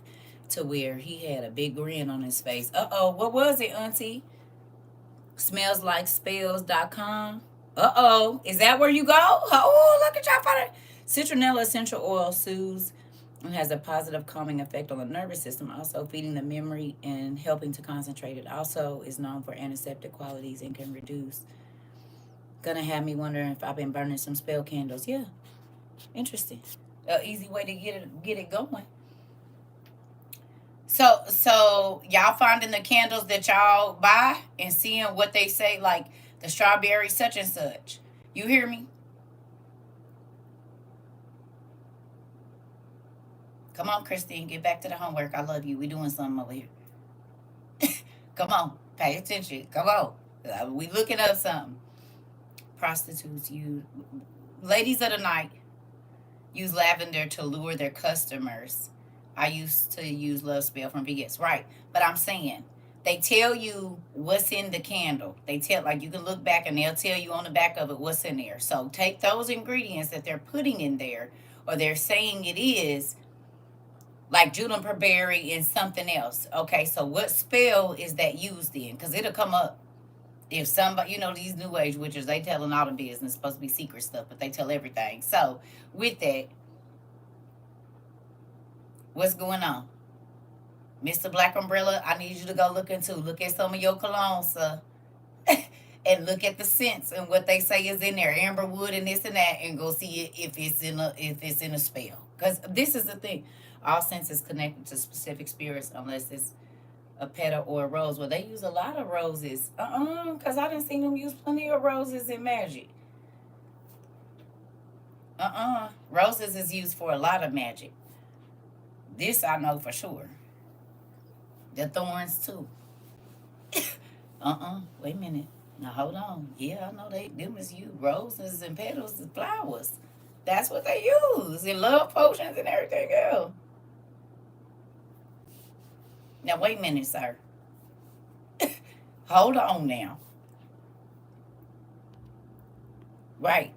to wear." He had a big grin on his face. Uh-oh, what was it, Auntie? Smellslikespells.com. Uh-oh, is that where you go? Oh, look at y'all find it. Citronella essential oil soothes and has a positive calming effect on the nervous system, also feeding the memory and helping to concentrate. It also is known for antiseptic qualities and can reduce. Gonna have me wondering if I've been burning some spell candles. Yeah, interesting. Easy way to get it going. So y'all finding the candles that y'all buy and seeing what they say, like the strawberry such and such. You hear me? Come on, Christine, get back to the homework. I love you. We doing something over here. Come on, pay attention. Come on. We looking up something. Prostitutes use ladies of the night use lavender to lure their customers. I used to use Love Spell from VS, right? But I'm saying they tell you what's in the candle. They tell like you can look back and they'll tell you on the back of it what's in there. So take those ingredients that they're putting in there or they're saying it is, like juniper berry and something else. Okay, so what spell is that used in? Because it'll come up if somebody, these new age witches, they telling all the business, supposed to be secret stuff, but they tell everything. So with that, what's going on? Mr. Black Umbrella, I need you to go look at some of your cologne, sir. And look at the scents and what they say is in there, amber wood and this and that, and go see it if it's in a spell. Because this is the thing, all scents is connected to specific spirits unless it's a petal or a rose. Well, they use a lot of roses. Because I didn't see them use plenty of roses in magic. Roses is used for a lot of magic. This I know for sure. The thorns too. Wait a minute. Now hold on. Yeah, I know them is used. Roses and petals and flowers. That's what they use in love potions and everything else. Now wait a minute, sir. Hold on now. Right.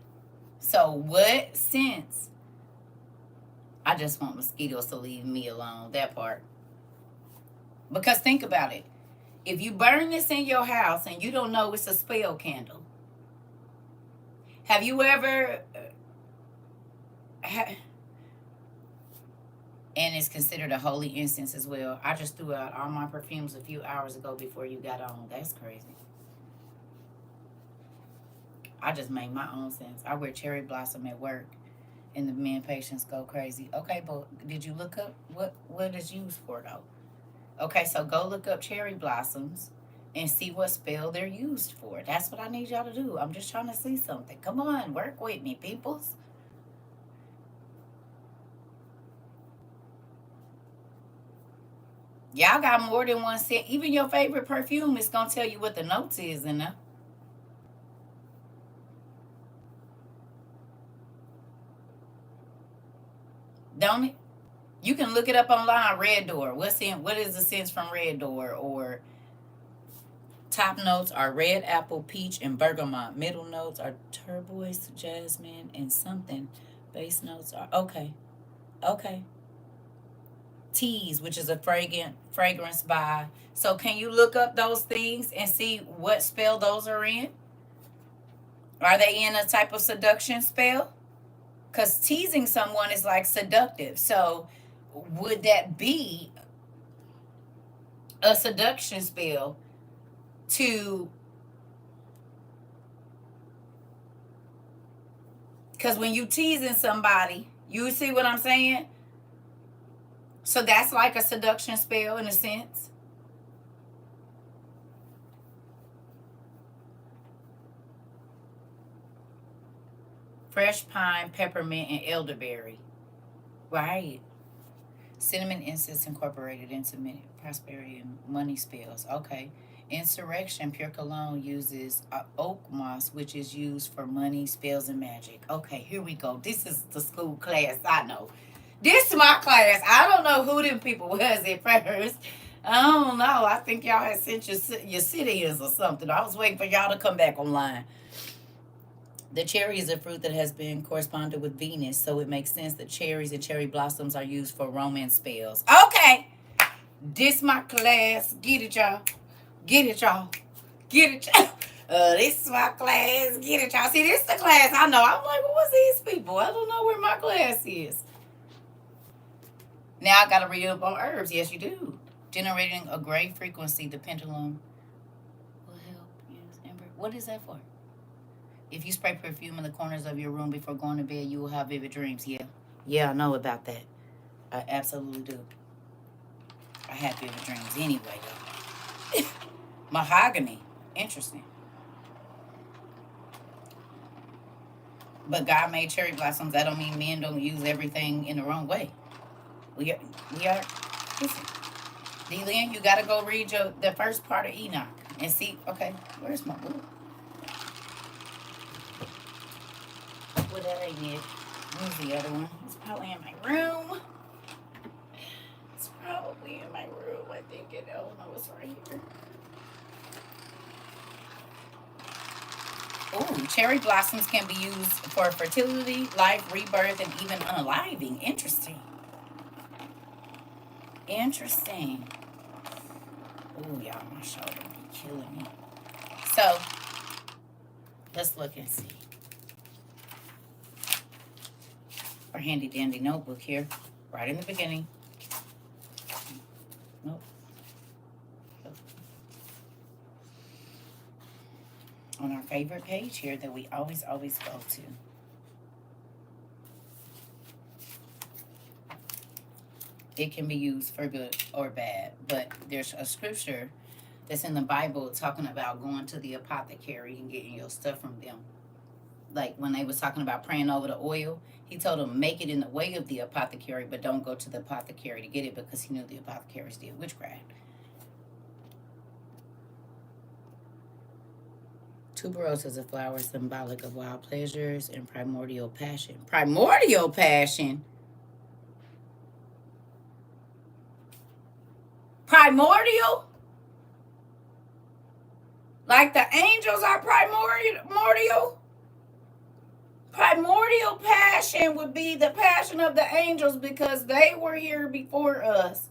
So what sense? I just want mosquitoes to leave me alone. That part. Because think about it. If you burn this in your house and you don't know it's a spell candle, have you ever... and it's considered a holy incense as well. I just threw out all my perfumes a few hours ago before you got on. That's crazy. I just made my own scents. I wear cherry blossom at work, and the men patients go crazy. Okay, but did you look up what it's used for, though? Okay, so go look up cherry blossoms and see what spell they're used for. That's what I need y'all to do. I'm just trying to see something. Come on, work with me, peoples. Y'all got more than one scent. Even your favorite perfume is going to tell you what the notes is in there. Don't it? You can look it up online. Red Door. What is the sense from Red Door? Or top notes are red apple, peach, and bergamot. Middle notes are turquoise, jasmine, and something. Base notes are okay. Teas, which is a fragrance by. So can you look up those things and see what spell those are in? Are they in a type of seduction spell? Because teasing someone is like seductive. So would that be a seduction spell to... Because when you teasing somebody, you see what I'm saying? So that's like a seduction spell in a sense. Fresh pine, peppermint, and elderberry. Right. Cinnamon incense incorporated into prosperity and money spells. Okay. Insurrection, pure cologne uses oak moss, which is used for money, spells, and magic. Okay, here we go. This is the school class I know. This is my class. I don't know who them people was at first. I don't know. I think y'all had sent your sit-ins or something. I was waiting for y'all to come back online. The cherry is a fruit that has been corresponded with Venus, so it makes sense that cherries and cherry blossoms are used for romance spells. Okay. This my class. Get it, y'all. Get it, y'all. Get it, y'all. This is my class. Get it, y'all. See, this is the class I know. I'm like, well, what's these people? I don't know where my class is. Now I got to read up on herbs. Yes, you do. Generating a gray frequency, the pendulum will help. Yes, Amber. What is that for? If you spray perfume in the corners of your room before going to bed, you will have vivid dreams. Yeah, I know about that. I absolutely do. I have vivid dreams anyway, though. Mahogany. Interesting. But God made cherry blossoms. That don't mean men don't use everything in the wrong way. We are. Listen, D-Lynn, you got to go read the first part of Enoch and see. Okay, where's my book? Well, that ain't it. Where's the other one? It's probably in my room. It's probably in my room. I think it. Oh no, it's right here. Ooh, cherry blossoms can be used for fertility, life, rebirth, and even unaliving. Interesting. Interesting. Ooh, y'all, my shoulder be killing me. So, let's look and see. Our handy dandy notebook here, right in the beginning. Nope. On our favorite page here that we always go to. It can be used for good or bad, but there's a scripture that's in the Bible talking about going to the apothecary and getting your stuff from them. Like when they was talking about praying over the oil, he told them make it in the way of the apothecary, but don't go to the apothecary to get it, because he knew the apothecaries did witchcraft. Tuberose is a flower symbolic of wild pleasures and primordial passion. Primordial passion? Primordial? Like the angels are primordial? Primordial passion would be the passion of the angels, because they were here before us.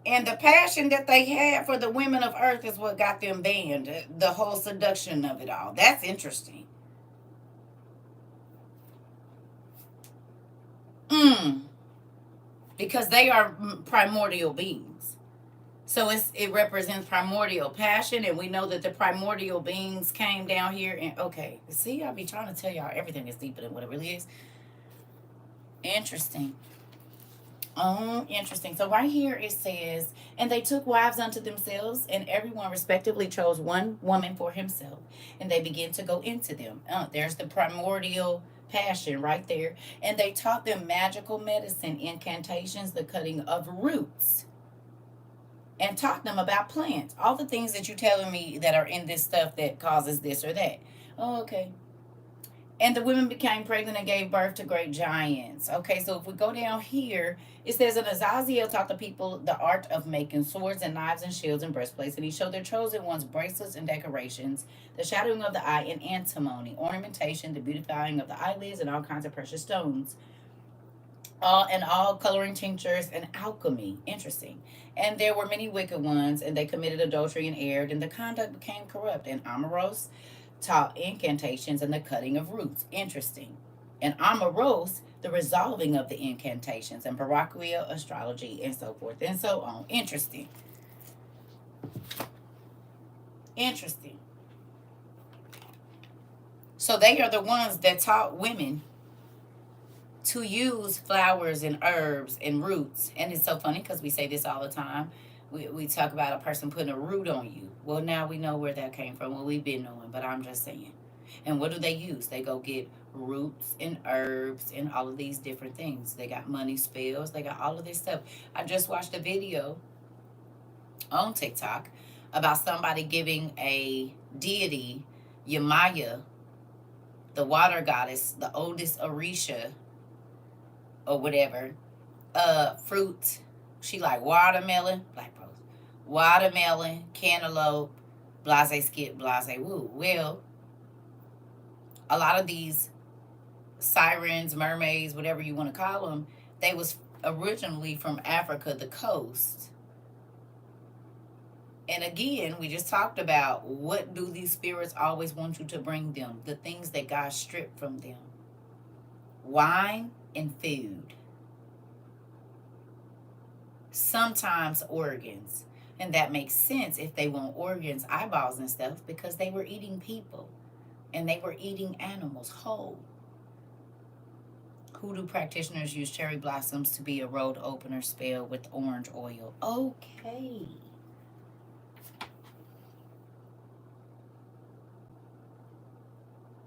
And the passion that they had for the women of earth is what got them banned. The whole seduction of it all. That's interesting. Because they are primordial beings. So it represents primordial passion, and we know that the primordial beings came down here and, okay, see, I'll be trying to tell y'all everything is deeper than what it really is. Interesting. Oh, interesting. So right here it says, and they took wives unto themselves, and everyone respectively chose one woman for himself, and they began to go into them. There's the primordial passion right there. And they taught them magical medicine, incantations, the cutting of roots, and taught them about plants. All the things that you're telling me that are in this stuff that causes this or that. Oh, okay. And the women became pregnant and gave birth to great giants. Okay, so if we go down here, it says, and Azazel taught the people the art of making swords and knives and shields and breastplates, and he showed their chosen ones bracelets and decorations, the shadowing of the eye and antimony, ornamentation, the beautifying of the eyelids, and all kinds of precious stones. All coloring tinctures and alchemy. Interesting. And there were many wicked ones, and they committed adultery and erred, and the conduct became corrupt. And Amoros taught incantations and the cutting of roots. Interesting. And Amoros, the resolving of the incantations, and Baraquia, astrology, and so forth and so on. Interesting. Interesting. So they are the ones that taught women to use flowers and herbs and roots. And it's so funny because we say this all the time. We talk about a person putting a root on you. Well, now we know where that came from. Well, we've been knowing, but I'm just saying. And what do they use? They go get roots and herbs and all of these different things. They got money spells. They got all of this stuff. I just watched a video on TikTok about somebody giving a deity, Yamaya, the water goddess, the oldest Orisha, or whatever, fruit. She like watermelon, black rose, watermelon, cantaloupe, blase skip, blase woo. Well, a lot of these sirens, mermaids, whatever you want to call them, they was originally from Africa, the coast. And again, we just talked about, what do these spirits always want you to bring them? The things that God stripped from them. Wine and food. Sometimes organs. And that makes sense if they want organs, eyeballs and stuff, because they were eating people. And they were eating animals whole. Hoodoo practitioners use cherry blossoms to be a road opener spell with orange oil. Okay.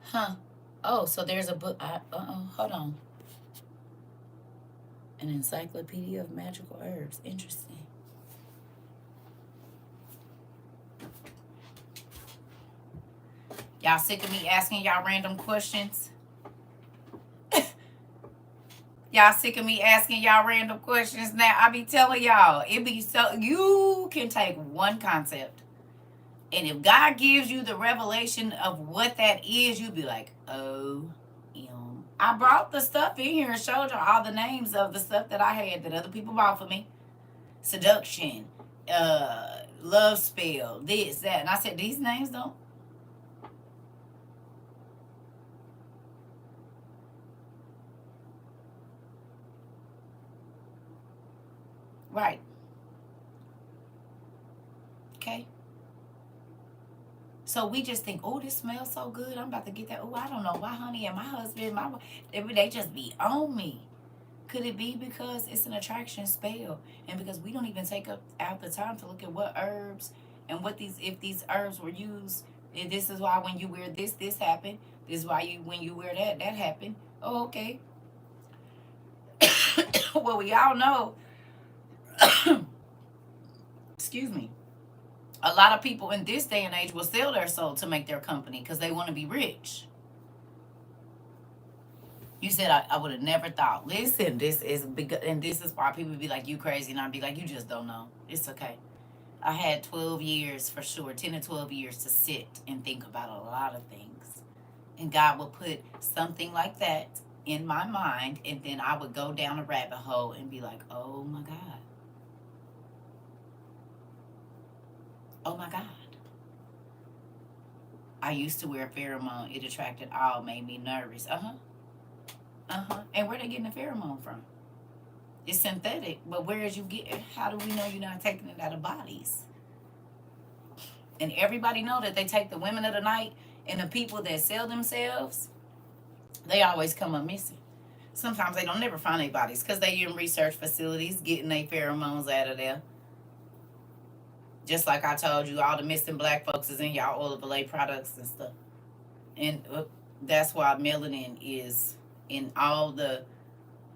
Huh. Oh, so there's a book. Hold on. An encyclopedia of magical herbs. Interesting. Y'all sick of me asking y'all random questions? Y'all sick of me asking y'all random questions now? I be telling y'all, it be so, you can take one concept And if God gives you the revelation of what that is, you'll be like, oh, I brought the stuff in here and showed you all the names of the stuff that I had that other people bought for me. Seduction, love spell, this, that. And I said, these names don't. Right. Okay. So we just think, oh, this smells so good. I'm about to get that. Oh, I don't know why, honey, and my husband, they just be on me. Could it be because it's an attraction spell, and because we don't even take out the time to look at what herbs and what if these herbs were used? And this is why when you wear this happened. This is why when you wear that happened. Oh, okay. Well, we all know. Excuse me. A lot of people in this day and age will sell their soul to make their company because they want to be rich. You said I would have never thought. Listen, this is big, and this is why people be like, you crazy, and I'd be like, you just don't know. It's okay. I had 12 years for sure, 10 to 12 years to sit and think about a lot of things. And God would put something like that in my mind, and then I would go down a rabbit hole and be like, oh my God. Oh my God. I used to wear a pheromone. It attracted all, made me nervous. And where they getting the pheromone from? It's synthetic, but where is you get it? How do we know you're not taking it out of bodies? And everybody know that they take the women of the night and the people that sell themselves, they always come up missing. Sometimes they don't never find their bodies because they in research facilities getting their pheromones out of there. Just like I told you, all the missing black folks is in y'all oil of Olay products and stuff. And that's why melanin is in all the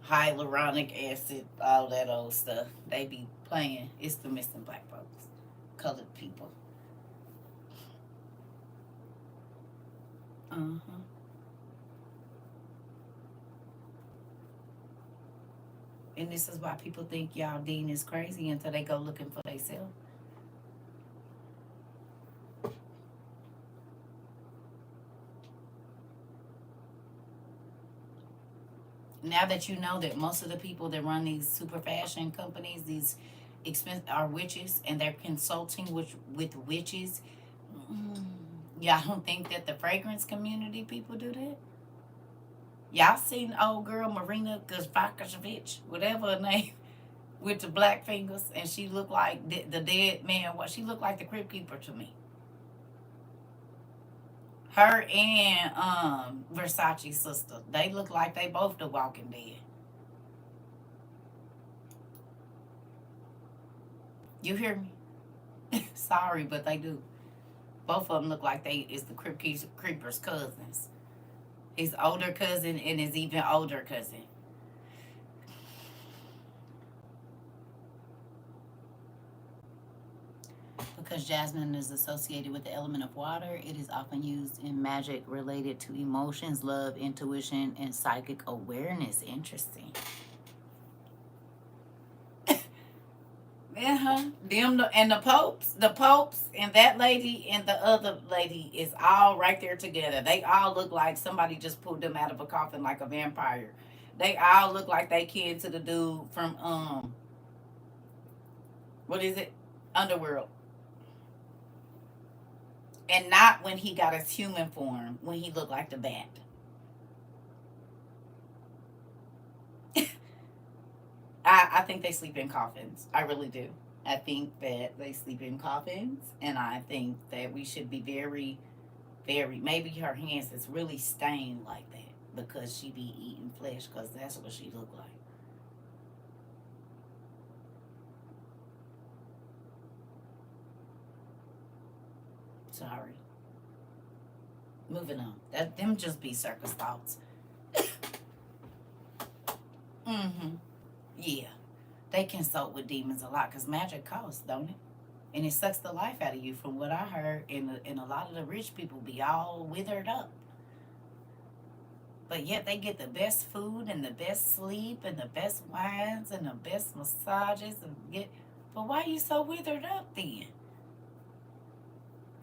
hyaluronic acid, all that old stuff. They be playing. It's the missing black folks, colored people. And this is why people think y'all Dean is crazy until they go looking for themselves. Now that you know that most of the people that run these super fashion companies, these are witches, and they're consulting with witches. Y'all don't think that the fragrance community people do that? Y'all seen old girl Marina Gazvakashevich, whatever her name, with the black fingers, and she looked like the dead man. What she looked like the Crypt Keeper to me. Her and Versace's sister, they look like they both the Walking Dead. You hear me? Sorry, but they do. Both of them look like they is the Crypt Keeper's cousins. His older cousin and his even older cousin. Because jasmine is associated with the element of water, it is often used in magic related to emotions, love, intuition, and psychic awareness. Interesting. Them and the popes, and that lady and the other lady is all right there together. They all look like somebody just pulled them out of a coffin like a vampire. They all look like they kin to the dude from what is it? Underworld. And not when he got his human form, when he looked like the bat. I think they sleep in coffins. I really do. I think that they sleep in coffins, and I think that we should be very, very. Maybe her hands is really stained like that because she be eating flesh, because that's what she look like. Sorry. Moving on. Them just be circus thoughts. Yeah. They consult with demons a lot because magic costs, don't it? And it sucks the life out of you, from what I heard. And a lot of the rich people be all withered up. But yet they get the best food and the best sleep and the best wines and the best massages. But why are you so withered up then?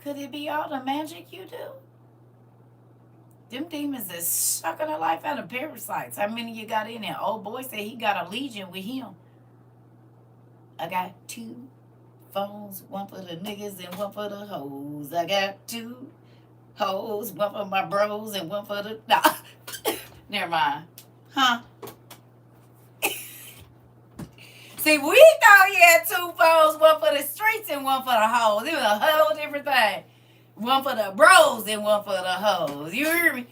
Could it be all the magic you do? Them demons is sucking the life out of parasites. How many you got in there? Old boy said he got a legion with him. I got 2 phones, one for the niggas and one for the hoes. I got 2 hoes, one for my bros and one for the... Nah. Never mind. Huh? See, we thought you had 2 phones, one for the streets and one for the hoes. It was a whole different thing. One for the bros and one for the hoes. You hear me?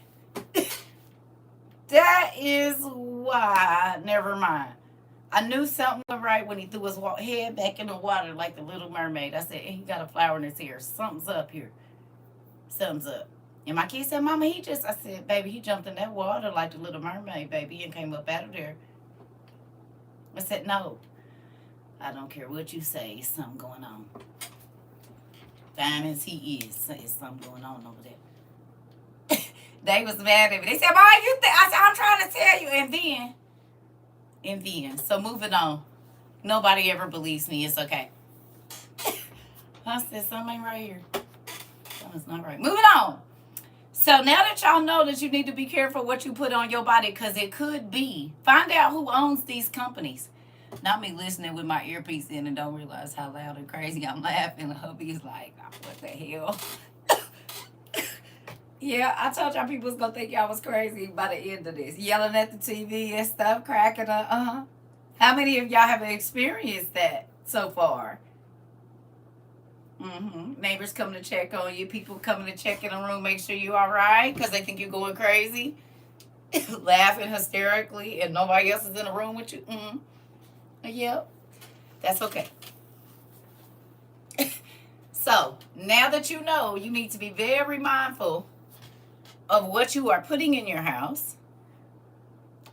That is why. Never mind. I knew something was right when he threw his head back in the water like the Little Mermaid. I said, he got a flower in his hair. Something's up here. Something's up. And my kid said, Mama, I said, baby, he jumped in that water like the Little Mermaid, baby, and came up out of there. I said, no. I don't care what you say. It's something going on. Fine as he is, there's something going on over there. They was mad at me. They said, Mom, you think? I said, I'm trying to tell you. And then. So moving on. Nobody ever believes me. It's okay. I said, something ain't right here. Something's not right. Moving on. So now that y'all know that you need to be careful what you put on your body, because it could be. Find out who owns these companies. Not me listening with my earpiece in and don't realize how loud and crazy I'm laughing. Hubby's like, oh, what the hell? Yeah, I told y'all people was going to think y'all was crazy by the end of this. Yelling at the TV and stuff, cracking up. How many of y'all have experienced that so far? Neighbors coming to check on you. People coming to check in the room, make sure you all right because they think you're going crazy. Laughing hysterically and nobody else is in the room with you. Yep. That's okay. So, now that you know, you need to be very mindful of what you are putting in your house,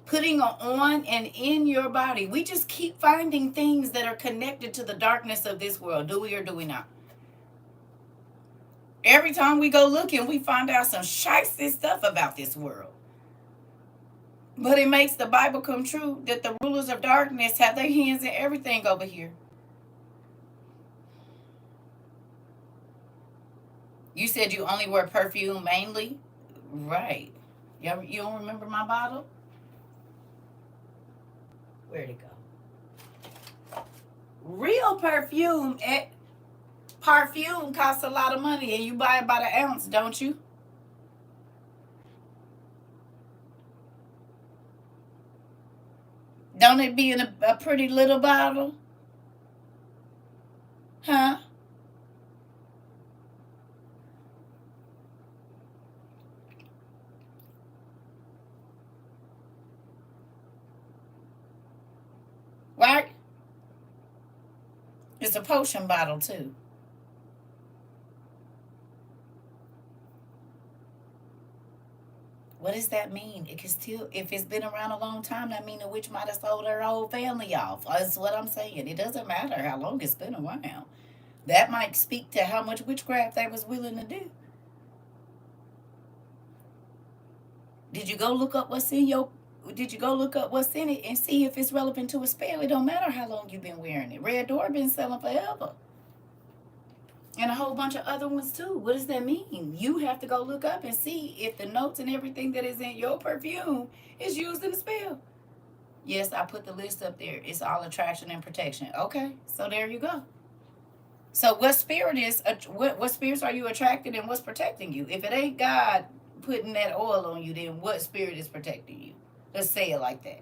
putting on and in your body. We just keep finding things that are connected to the darkness of this world. Do we or do we not? Every time we go looking, we find out some shicey stuff about this world. But it makes the Bible come true that the rulers of darkness have their hands in everything over here. You said you only wear perfume mainly? Right. You don't remember my bottle? Where'd it go? Real perfume. Perfume costs a lot of money and you buy it by the ounce, don't you? Don't it be in a pretty little bottle? Huh? Right? It's a potion bottle too. What does that mean? It can still, if it's been around a long time, that means the witch might have sold her whole family off. That's what I'm saying. It doesn't matter how long it's been around. That might speak to how much witchcraft they was willing to do. Did you go look up what's in it and see if it's relevant to a spell? It don't matter how long you've been wearing it. Red Door been selling forever. And a whole bunch of other ones too. What does that mean? You have to go look up and see if the notes and everything that is in your perfume is used in the spell. Yes, I put the list up there. It's all attraction and protection. Okay, so there you go. So what spirit is, what spirits are you attracting and what's protecting you? If it ain't God putting that oil on you, then what spirit is protecting you? Let's say it like that.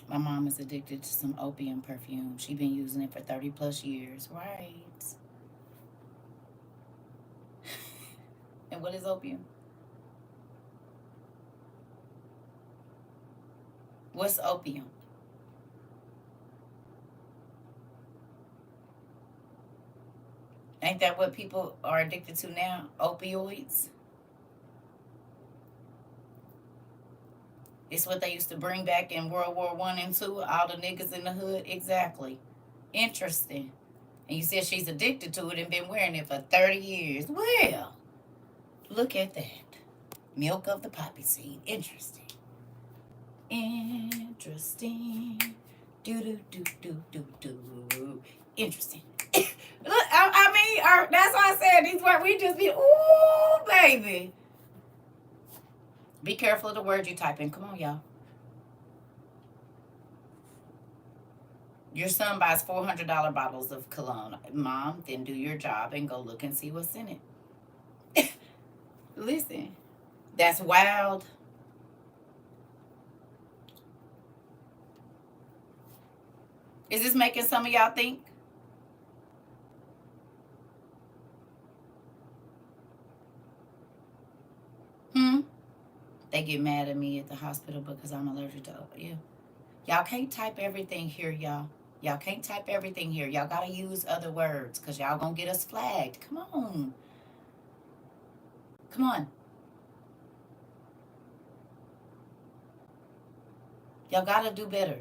My mom is addicted to some opium perfume. She's been using it for 30 plus years. Right. And what is opium? What's opium? Ain't that what people are addicted to now? Opioids? It's what they used to bring back in World War I and II, all the niggas in the hood. Exactly. Interesting. And you said she's addicted to it and been wearing it for 30 years. Well, look at that. Milk of the poppy seed. Interesting. Interesting. Interesting. Look, I mean, that's why I said these words, we just be, ooh, baby. Be careful of the words you type in. Come on, y'all. Your son buys $400 bottles of cologne. Mom, then do your job and go look and see what's in it. Listen, that's wild. Is this making some of y'all think? They get mad at me at the hospital because I'm allergic to, yeah. Y'all can't type everything here, y'all. Y'all can't type everything here. Y'all gotta use other words because y'all gonna get us flagged. Come on. Come on. Y'all gotta do better.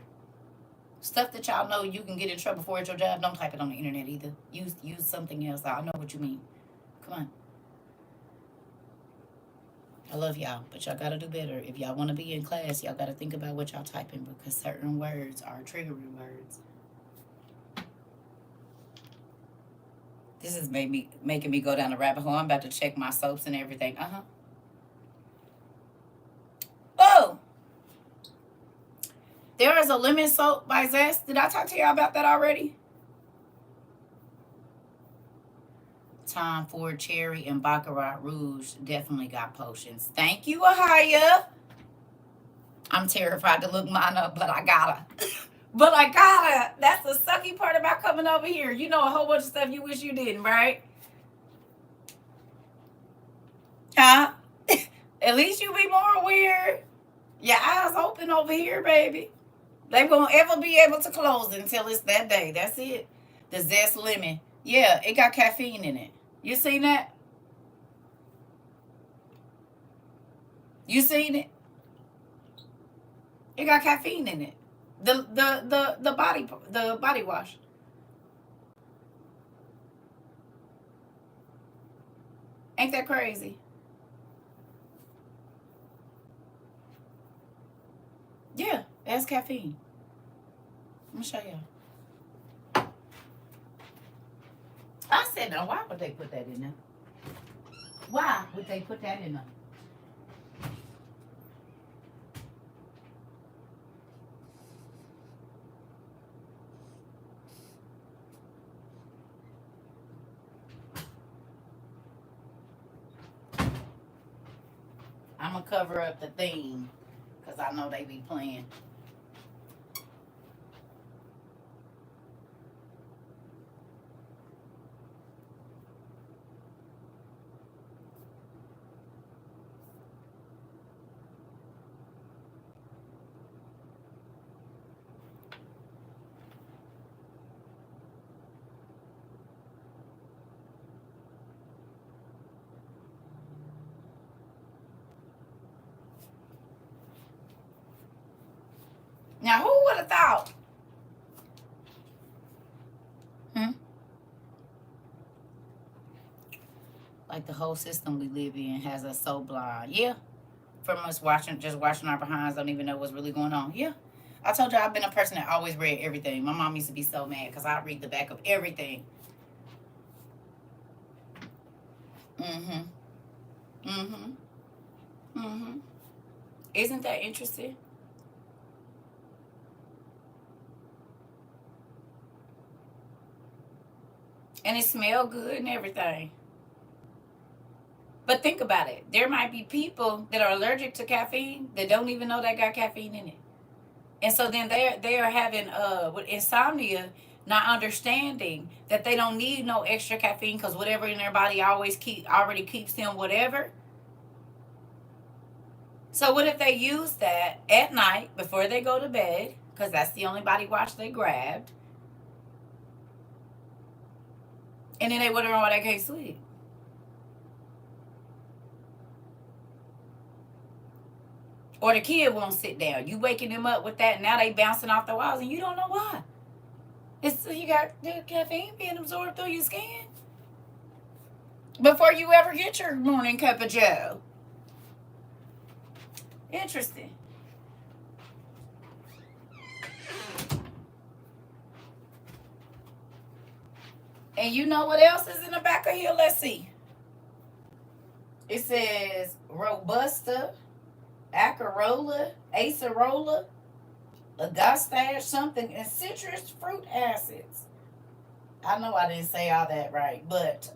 Stuff that y'all know you can get in trouble for at your job, don't type it on the internet either. Use something else. I know what you mean. Come on. I love y'all, but y'all gotta do better. If y'all want to be in class, y'all gotta think about what y'all typing because certain words are triggering words. This is making me go down the rabbit hole. I'm about to check my soaps and everything. Oh! There is a lemon soap by Zest. Did I talk to y'all about that already? Tom Ford Cherry and Baccarat Rouge definitely got potions. Thank you, Ahaya. I'm terrified to look mine up, but I gotta. But I gotta. That's the sucky part about coming over here. You know a whole bunch of stuff you wish you didn't, right? Huh? At least you be more aware. Your eyes open over here, baby. They won't ever be able to close until it's that day. That's it. The Zest Lemon. Yeah, it got caffeine in it. You seen that? You seen it? It got caffeine in it. The body wash. Ain't that crazy? Yeah, it has caffeine. Let me show you. I said, now why would they put that in there? Why would they put that in there? I'm gonna cover up the theme because I know they be playing. Now, who would have thought? Like the whole system we live in has us so blind. Yeah. From us just watching our behinds, don't even know what's really going on. Yeah. I told you I've been a person that always read everything. My mom used to be so mad because I read the back of everything. Isn't that interesting? And it smelled good and everything. But think about it. There might be people that are allergic to caffeine that don't even know they got caffeine in it. And so then they are having with insomnia, not understanding that they don't need no extra caffeine because whatever in their body already keeps them whatever. So what if they use that at night before they go to bed, because that's the only body wash they grabbed, and then they wonder why they can't sleep. Or the kid won't sit down. You waking them up with that, and now they bouncing off the walls, and you don't know why. You got the caffeine being absorbed through your skin before you ever get your morning cup of joe. Interesting. And you know what else is in the back of here? Let's see. It says Robusta, Acerola, Acerola, Agastache, something, and citrus fruit acids. I know I didn't say all that right, but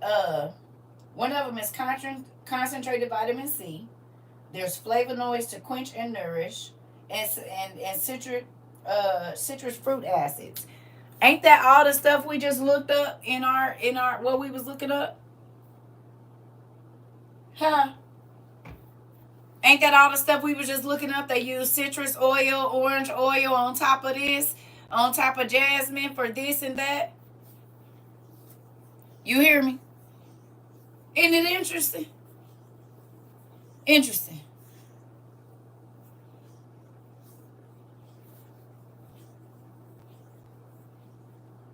one of them is concentrated vitamin C. There's flavonoids to quench and nourish, and citrus fruit acids. Ain't that all the stuff we just looked up in our what we was looking up? Huh? Ain't that all the stuff we was just looking up? They use citrus oil, orange oil on top of this, on top of jasmine for this and that. You hear me? Isn't it interesting? Interesting.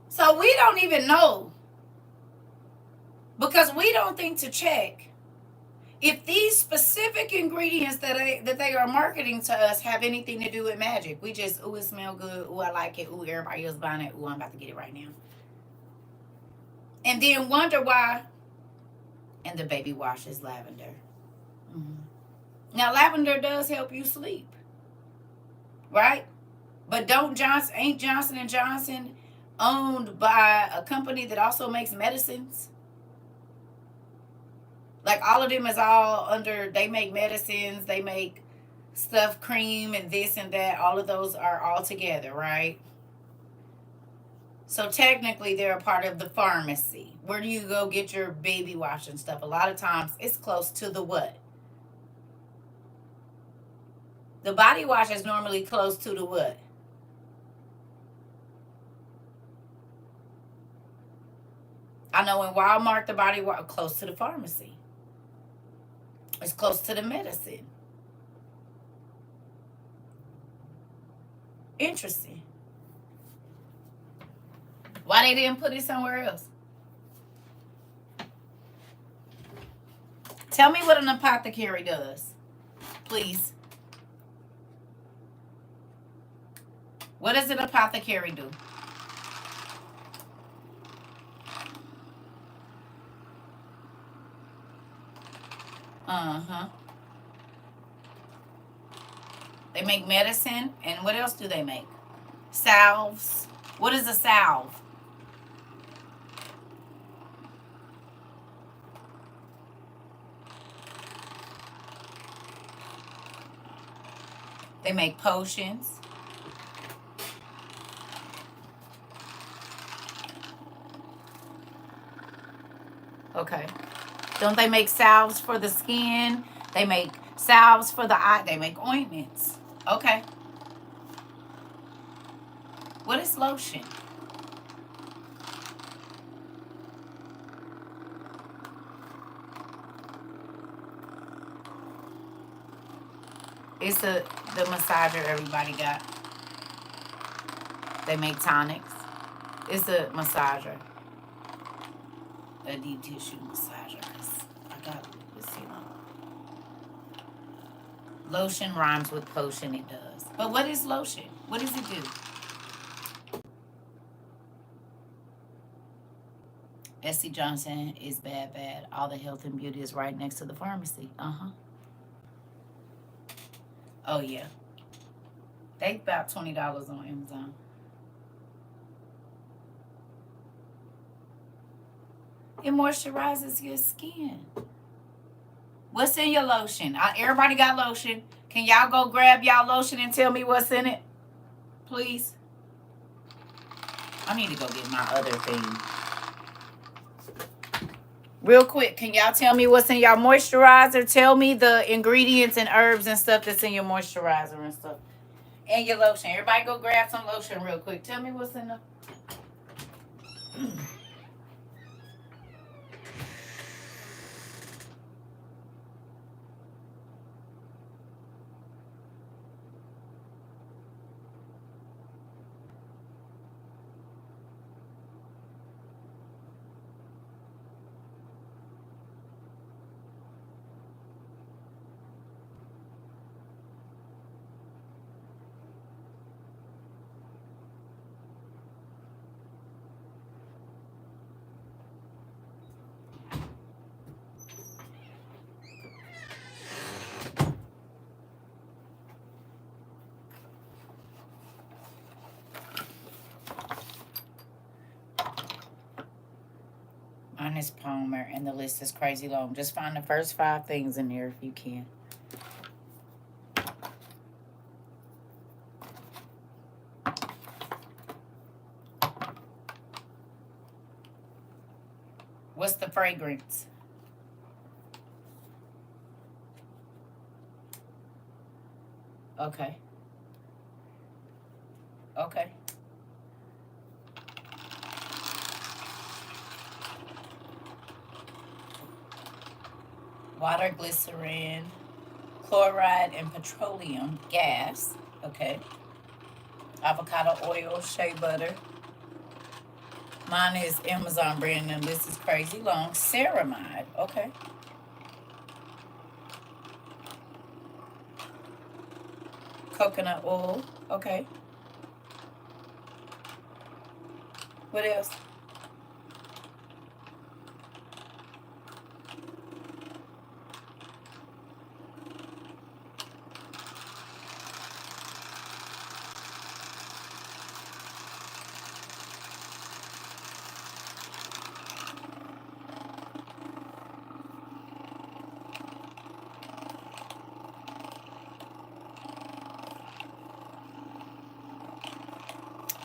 So we don't even know because we don't think to check if these specific ingredients that they are marketing to us have anything to do with magic. We just, ooh, it smell good. Ooh, I like it. Ooh, everybody else buying it. Ooh, I'm about to get it right now. And then wonder why. And the baby wash is lavender. Mm-hmm. Now, lavender does help you sleep, right? But ain't Johnson and Johnson owned by a company that also makes medicines? Like all of them is all under, they make medicines, they make stuff, cream and this and that. All of those are all together, right? So technically they're a part of the pharmacy. Where do you go get your baby wash and stuff? A lot of times it's close to the what? The body wash is normally close to the what? I know in Walmart the body wash close to the pharmacy. It's close to the medicine. Interesting. Why they didn't put it somewhere else? Tell me what an apothecary does, please. What does an apothecary do? Uh-huh. They make medicine, and what else do they make? Salves. What is a salve? They make potions. Okay. Don't they make salves for the skin? They make salves for the eye. They make ointments. Okay. What is lotion? It's the massager everybody got. They make tonics. It's a massager. A deep tissue massager. I got, let's see. Lotion rhymes with potion, it does. But what is lotion? What does it do? S.C. Johnson is bad. All the health and beauty is right next to the pharmacy. Uh-huh. Oh, yeah. They about $20 on Amazon. It moisturizes your skin. What's in your lotion? Everybody got lotion. Can y'all go grab y'all lotion and tell me what's in it? Please. I need to go get my other thing. Real quick, can y'all tell me what's in y'all moisturizer? Tell me the ingredients and herbs and stuff that's in your moisturizer and stuff. And your lotion. Everybody go grab some lotion real quick. Tell me what's in the... Honest Palmer, and the list is crazy long. Just find the first 5 things in there if you can. What's the fragrance? Okay. Okay. Water, glycerin, chloride, and petroleum gas. Okay. Avocado oil, shea butter. Mine is Amazon brand, and this is crazy long. Ceramide. Okay. Coconut oil. Okay. What else?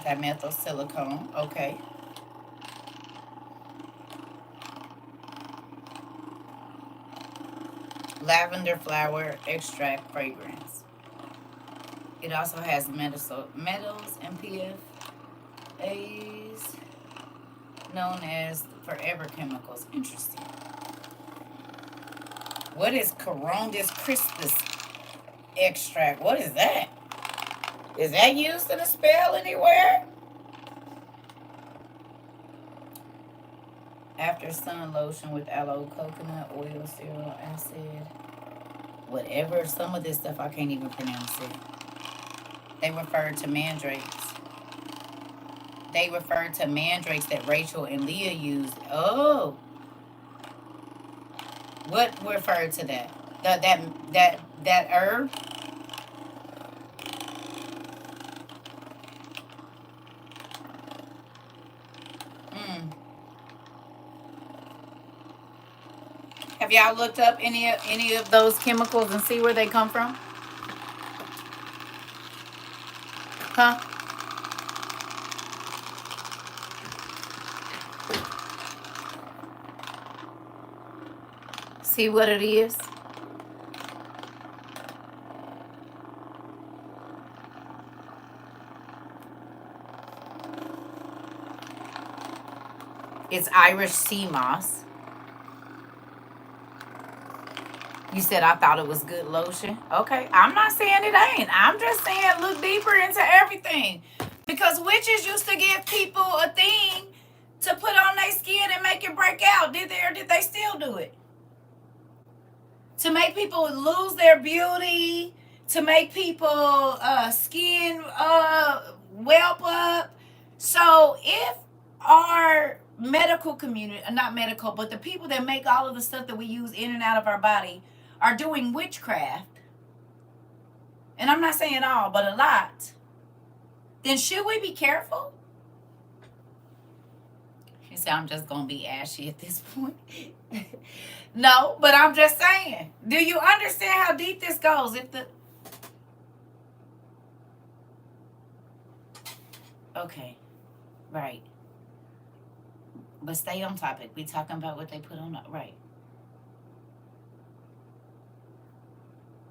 Dimethyl silicone. Okay. Lavender flower extract fragrance. It also has metals and PFAs, known as forever chemicals. Interesting. What is Corondus crispus extract? What is that? Is that used in a spell anywhere? After sun lotion with aloe, coconut oil, cereal acid, whatever. Some of this stuff I can't even pronounce it. They refer to mandrakes. They refer to mandrakes that Rachel and Leah used. Oh, what referred to that? That herb? Mm. Have y'all looked up any of those chemicals and see where they come from? Huh? See what it is? It's Irish sea moss. You said I thought it was good lotion. Okay, I'm not saying it ain't. I'm just saying look deeper into everything. Because witches used to give people a thing to put on their skin and make it break out. Did they, or did they still do it? To make people lose their beauty, to make people skin whelp up. So if our medical community, not medical, but the people that make all of the stuff that we use in and out of our body are doing witchcraft, and I'm not saying all, but a lot, then should we be careful? You say I'm just gonna be ashy at this point. No, but I'm just saying. Do you understand how deep this goes? If the okay, right. But stay on topic. We talking about what they put on. Right.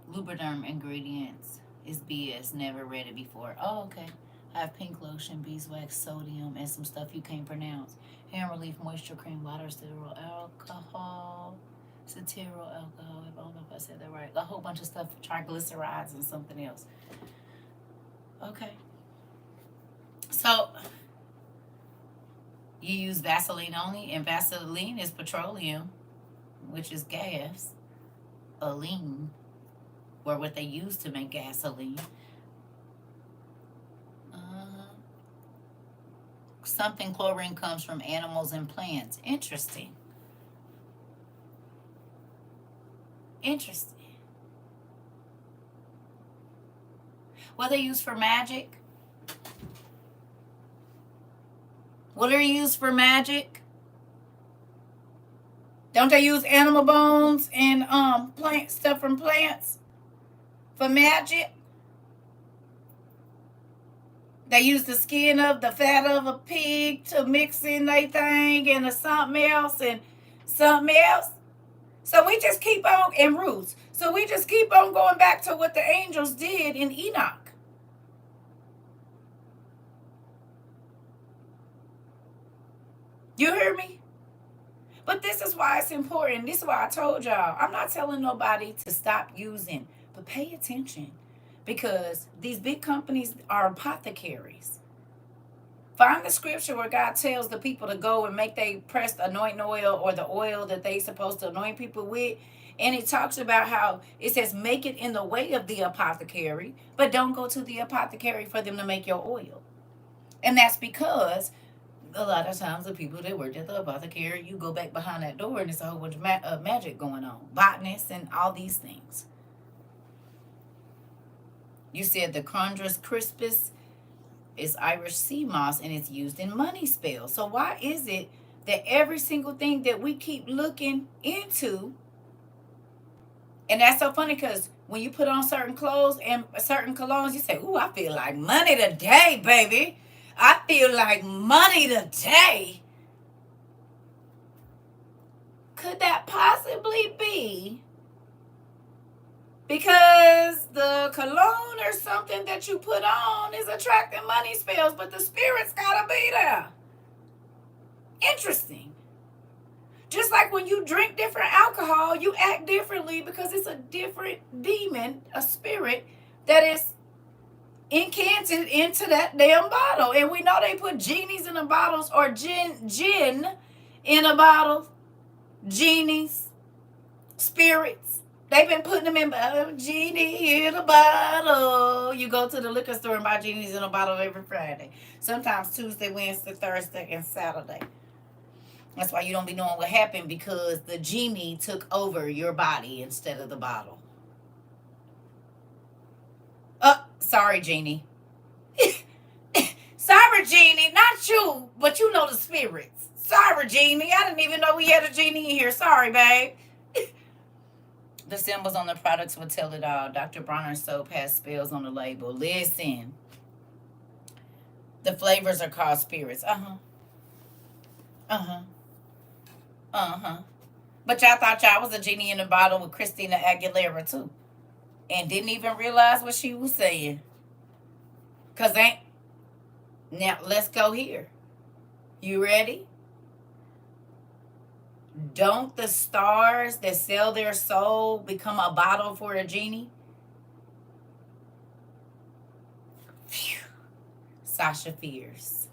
Lubriderm ingredients is BS. Never read it before. Oh, okay. I have pink lotion, beeswax, sodium, and some stuff you can't pronounce. Hand relief, moisture cream, water, cetyl alcohol. Cetyl alcohol. I don't know if I said that right. A whole bunch of stuff, triglycerides and something else. Okay. So you use Vaseline only, and Vaseline is petroleum, which is gas. Aline, or what they use to make gasoline. Something chlorine comes from animals and plants. Interesting. Interesting. What they use for magic? What are used for magic? Don't they use animal bones and plant stuff from plants for magic? They use the skin of the fat of a pig to mix in they thing and something else and something else. So we just keep on, and roots. So we just keep on going back to what the angels did in Enoch. You hear me? But this is why it's important. This is why I told y'all. I'm not telling nobody to stop using, but pay attention. Because these big companies are apothecaries. Find the scripture where God tells the people to go and make they pressed anointing oil or the oil that they supposed to anoint people with. And it talks about how it says make it in the way of the apothecary, but don't go to the apothecary for them to make your oil. And that's because a lot of times the people that work at the apothecary, you go back behind that door and there's a whole bunch of magic going on. Botanists and all these things. You said the Chondrus crispus is Irish sea moss and it's used in money spells. So why is it that every single thing that we keep looking into, and that's so funny because when you put on certain clothes and certain colognes, you say, ooh, I feel like money today, baby. I feel like money today. Could that possibly be because the cologne or something that you put on is attracting money spells, but the spirit's gotta be there? Interesting. Just like when you drink different alcohol, you act differently because it's a different demon, a spirit that is incanted into that damn bottle. And we know they put genies in the bottles, or gin in a bottle. Genies, spirits. They've been putting them in genie in a bottle. You go to the liquor store and buy genies in a bottle every Friday. Sometimes Tuesday, Wednesday, Thursday, and Saturday. That's why you don't be knowing what happened, because the genie took over your body instead of the bottle. Sorry, genie. Sorry, genie. Not you, but you know the spirits. Sorry, genie. I didn't even know we had a genie in here. Sorry, babe. The symbols on the products will tell it all. Dr. Bronner's soap has spells on the label. Listen. The flavors are called spirits. But y'all thought y'all was a genie in a bottle with Christina Aguilera too. And didn't even realize what she was saying. Now let's go here. You ready? Don't the stars that sell their soul become a bottle for a genie? Phew. Sasha Fierce.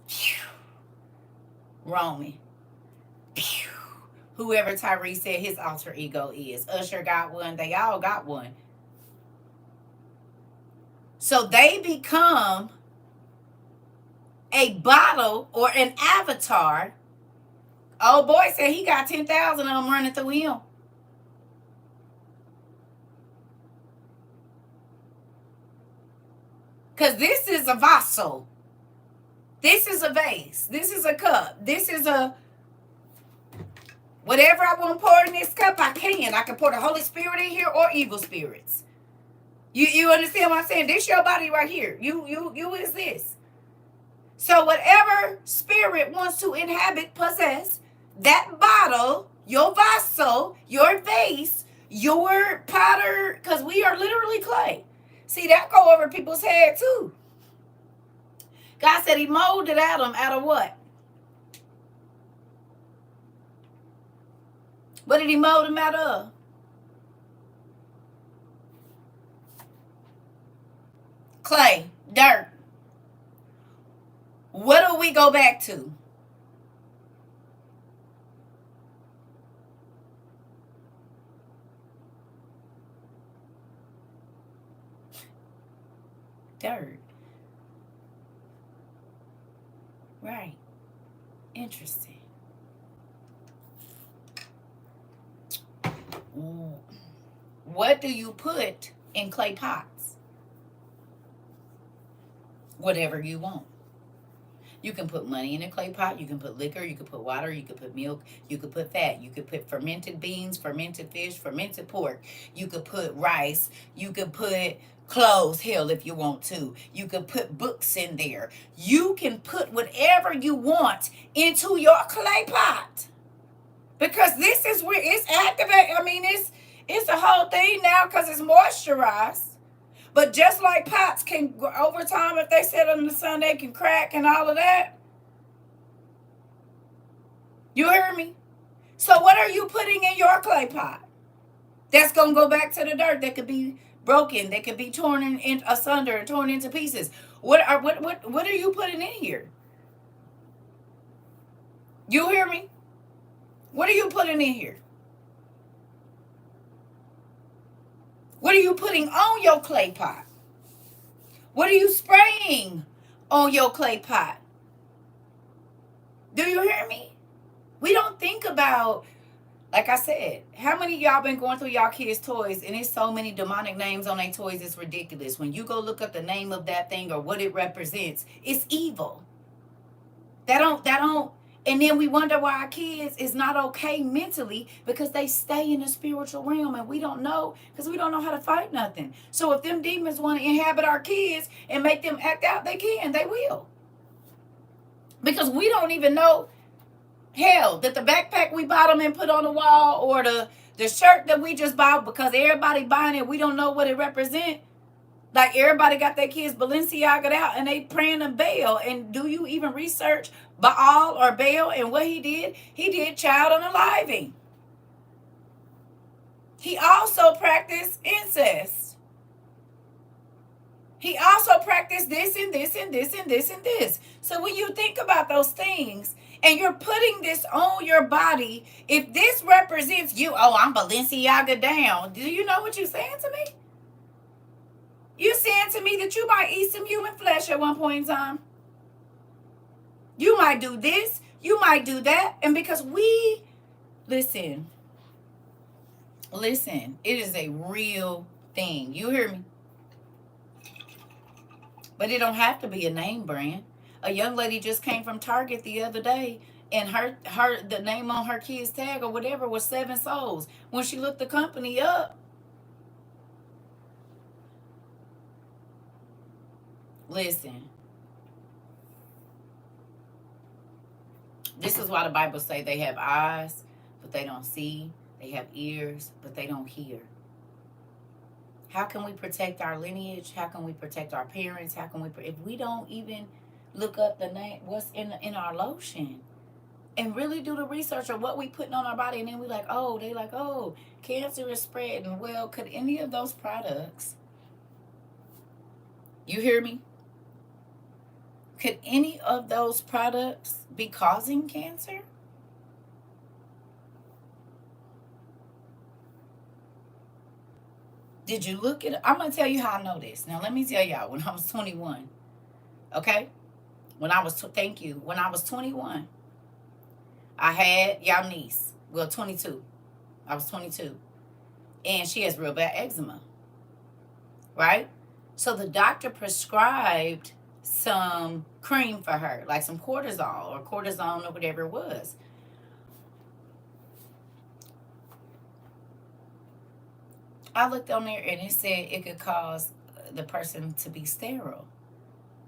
Phew. Romy. Phew. Whoever Tyree said his alter ego is. Usher got one. They all got one. So they become a bottle or an avatar. Old boy said he got 10,000 of them running through him. Because this is a vessel. This is a vase. This is a cup. This is a... Whatever I want to pour in this cup, I can. I can pour the Holy Spirit in here or evil spirits. You understand what I'm saying? This your body right here. You is this. So whatever spirit wants to inhabit, possess, that bottle, your vessel, your vase, your potter, because we are literally clay. See, that go over people's head too. God said he molded Adam out of what? What did he mold him out of? Clay, dirt. What do we go back to? Dirt. Right. Interesting. What do you put in clay pots? Whatever you want. You can put money in a clay pot. You can put liquor. You can put water. You can put milk. You could put fat. You could put fermented beans, fermented fish, fermented pork. You could put rice. You could put clothes, hell, if you want to. You could put books in there. You can put whatever you want into your clay pot. Because this is where it's activated. I mean, it's a whole thing now because it's moisturized. But just like pots can, over time, if they sit in the sun, they can crack and all of that. You hear me? So what are you putting in your clay pot? That's going to go back to the dirt. That could be broken. That could be torn in asunder and torn into pieces. What are you putting in here? You hear me? What are you putting in here? What are you putting on your clay pot? What are you spraying on your clay pot? Do you hear me? We don't think about, like I said, how many of y'all been going through y'all kids' toys and there's so many demonic names on their toys, it's ridiculous. When you go look up the name of that thing or what it represents, it's evil. That don't, and then we wonder why our kids is not okay mentally because they stay in the spiritual realm and we don't know because we don't know how to fight nothing. So if them demons want to inhabit our kids and make them act out, they will. Because we don't even know, hell, that the backpack we bought them and put on the wall or the shirt that we just bought because everybody buying it, we don't know what it represents. Like everybody got their kids Balenciaga out and they praying to Baal. And do you even research Baal or Baal and what he did? He did child unaliving. He also practiced incest. He also practiced this and this and this and this and this. So when you think about those things and you're putting this on your body, if this represents you, oh, I'm Balenciaga down. Do you know what you're saying to me? You saying to me that you might eat some human flesh at one point in time. You might do this. You might do that. And because listen, it is a real thing. You hear me? But it don't have to be a name brand. A young lady just came from Target the other day and the name on her kid's tag or whatever was 7 Souls. When she looked the company up, listen, this is why the Bible say they have eyes, but they don't see. They have ears, but they don't hear. How can we protect our lineage? How can we protect our parents? How can we, if we don't even look up the name, what's in our lotion, and really do the research of what we putting on our body, and then we like, oh, they like, oh, cancer is spreading. Well, could any of those products, you hear me? Could any of those products be causing cancer? Did you look at it? I'm going to tell you how I know this. Now, let me tell y'all, when I was 21, okay? When I was 21, I had y'all niece. Well, 22. I was 22. And she has real bad eczema. Right? So the doctor prescribed some cream for her, like some cortisol or cortisone or whatever it was. I looked on there and it said it could cause the person to be sterile.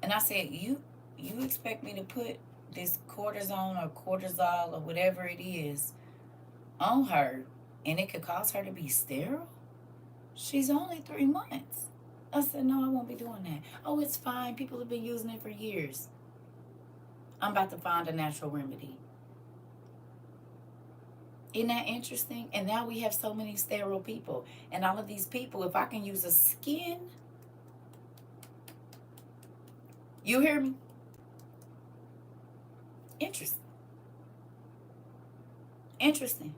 And I said, you expect me to put this cortisone or cortisol or whatever it is on her and it could cause her to be sterile? She's only 3 months. I said, no, I won't be doing that. Oh, it's fine. People have been using it for years. I'm about to find a natural remedy. Isn't that interesting? And now we have so many sterile people. And all of these people, if I can use a skin, you hear me? Interesting. Interesting.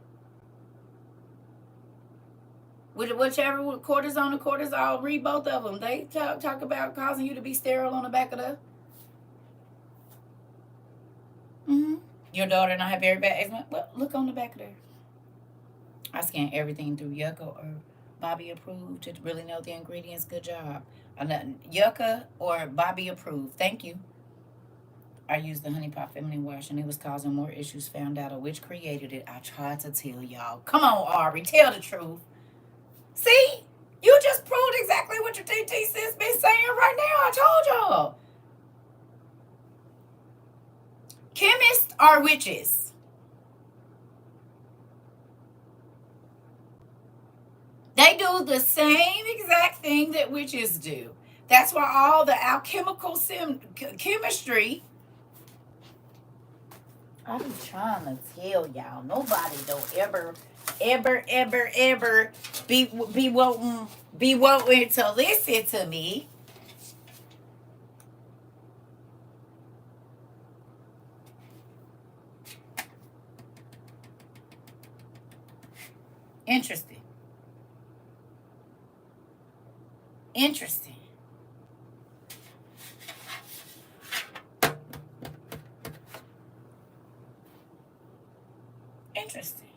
With whichever cortisone and cortisol, read both of them. They talk about causing you to be sterile on the back of the. Your daughter and I have very bad eczema. Well, look on the back of there. I scan everything through Yucca or Bobby approved to really know the ingredients. Good job. Yucca or Bobby approved. Thank you. I used the honey pot feminine wash and it was causing more issues. Found out which created it. I tried to tell y'all. Come on, Ari, tell the truth. See? You just proved exactly what your TT sis been saying right now. I told y'all. Chemists are witches. They do the same exact thing that witches do. That's why all the alchemical chemistry. I be trying to tell y'all, nobody don't ever be wanting to listen to me. Interesting. Interesting. Interesting.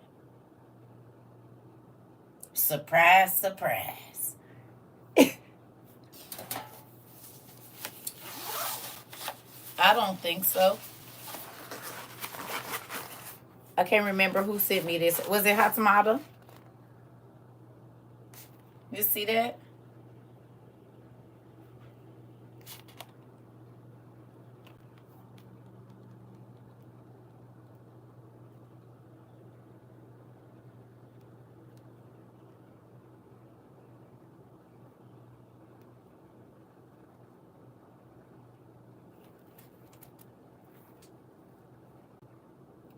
Surprise, surprise. I don't think so. I can't remember who sent me this. Was it Hatamada? You see that?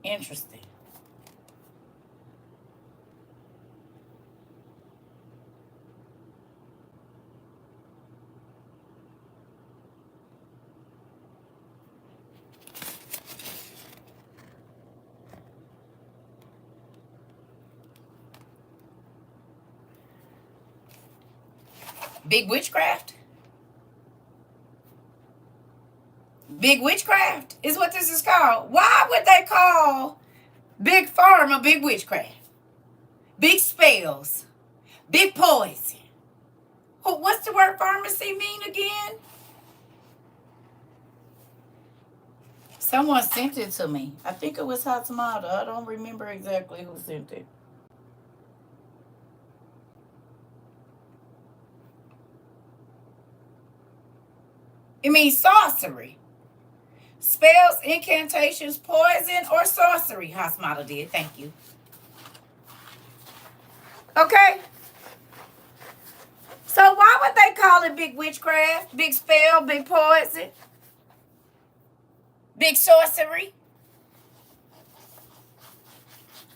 Interesting. Big witchcraft? Big witchcraft is what this is called. Why would they call Big Pharma big witchcraft? Big spells. Big poison. What's the word pharmacy mean again? Someone sent it to me. I think it was Hatamada. I don't remember exactly who sent it. It means sorcery. Spells, incantations, poison, or sorcery. Hatamada did. Thank you. Okay? So why would they call it big witchcraft, big spell, big poison, big sorcery?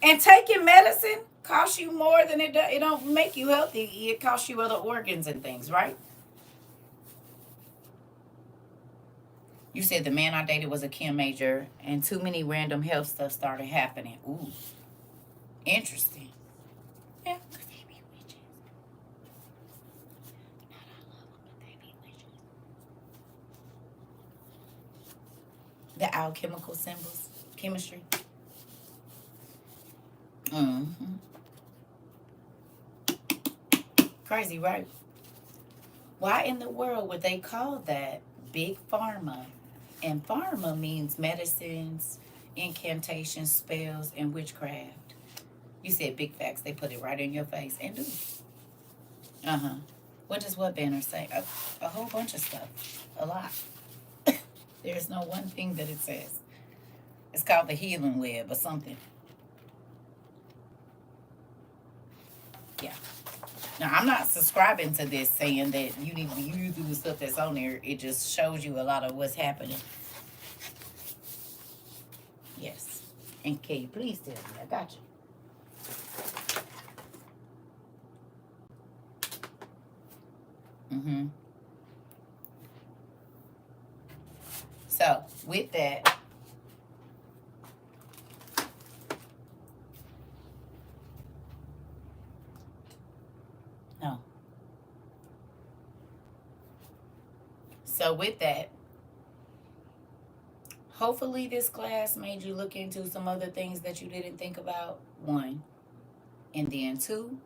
And taking medicine costs you more than it does. It don't make you healthy. It costs you other organs and things, right? You said the man I dated was a chem major and too many random health stuff started happening. Ooh, interesting. Yeah, because they be witches. Not all of them, but they be witches. The alchemical symbols, chemistry. Mm-hmm. Crazy, right? Why in the world would they call that Big Pharma? And pharma means medicines, incantations, spells, and witchcraft. You said big facts. They put it right in your face and do. Uh-huh. What does what banner say? A whole bunch of stuff. A lot. There's no one thing that it says. It's called the healing web or something. Yeah. Now, I'm not subscribing to this saying that you need to use the stuff that's on there. It just shows you a lot of what's happening. Yes. And can you please tell me? I got you. Mm-hmm. So, with that, no. So, with that, hopefully this class made you look into some other things that you didn't think about. One. And then two,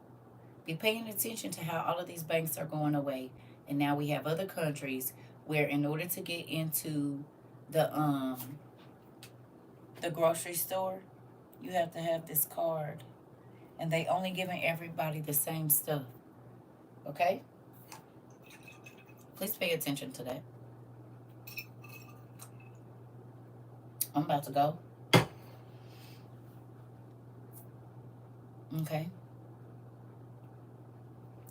be paying attention to how all of these banks are going away. And now we have other countries where in order to get into the grocery store, you have to have this card, and they only giving everybody the same stuff. Okay? Please pay attention to that. I'm about to go. Okay.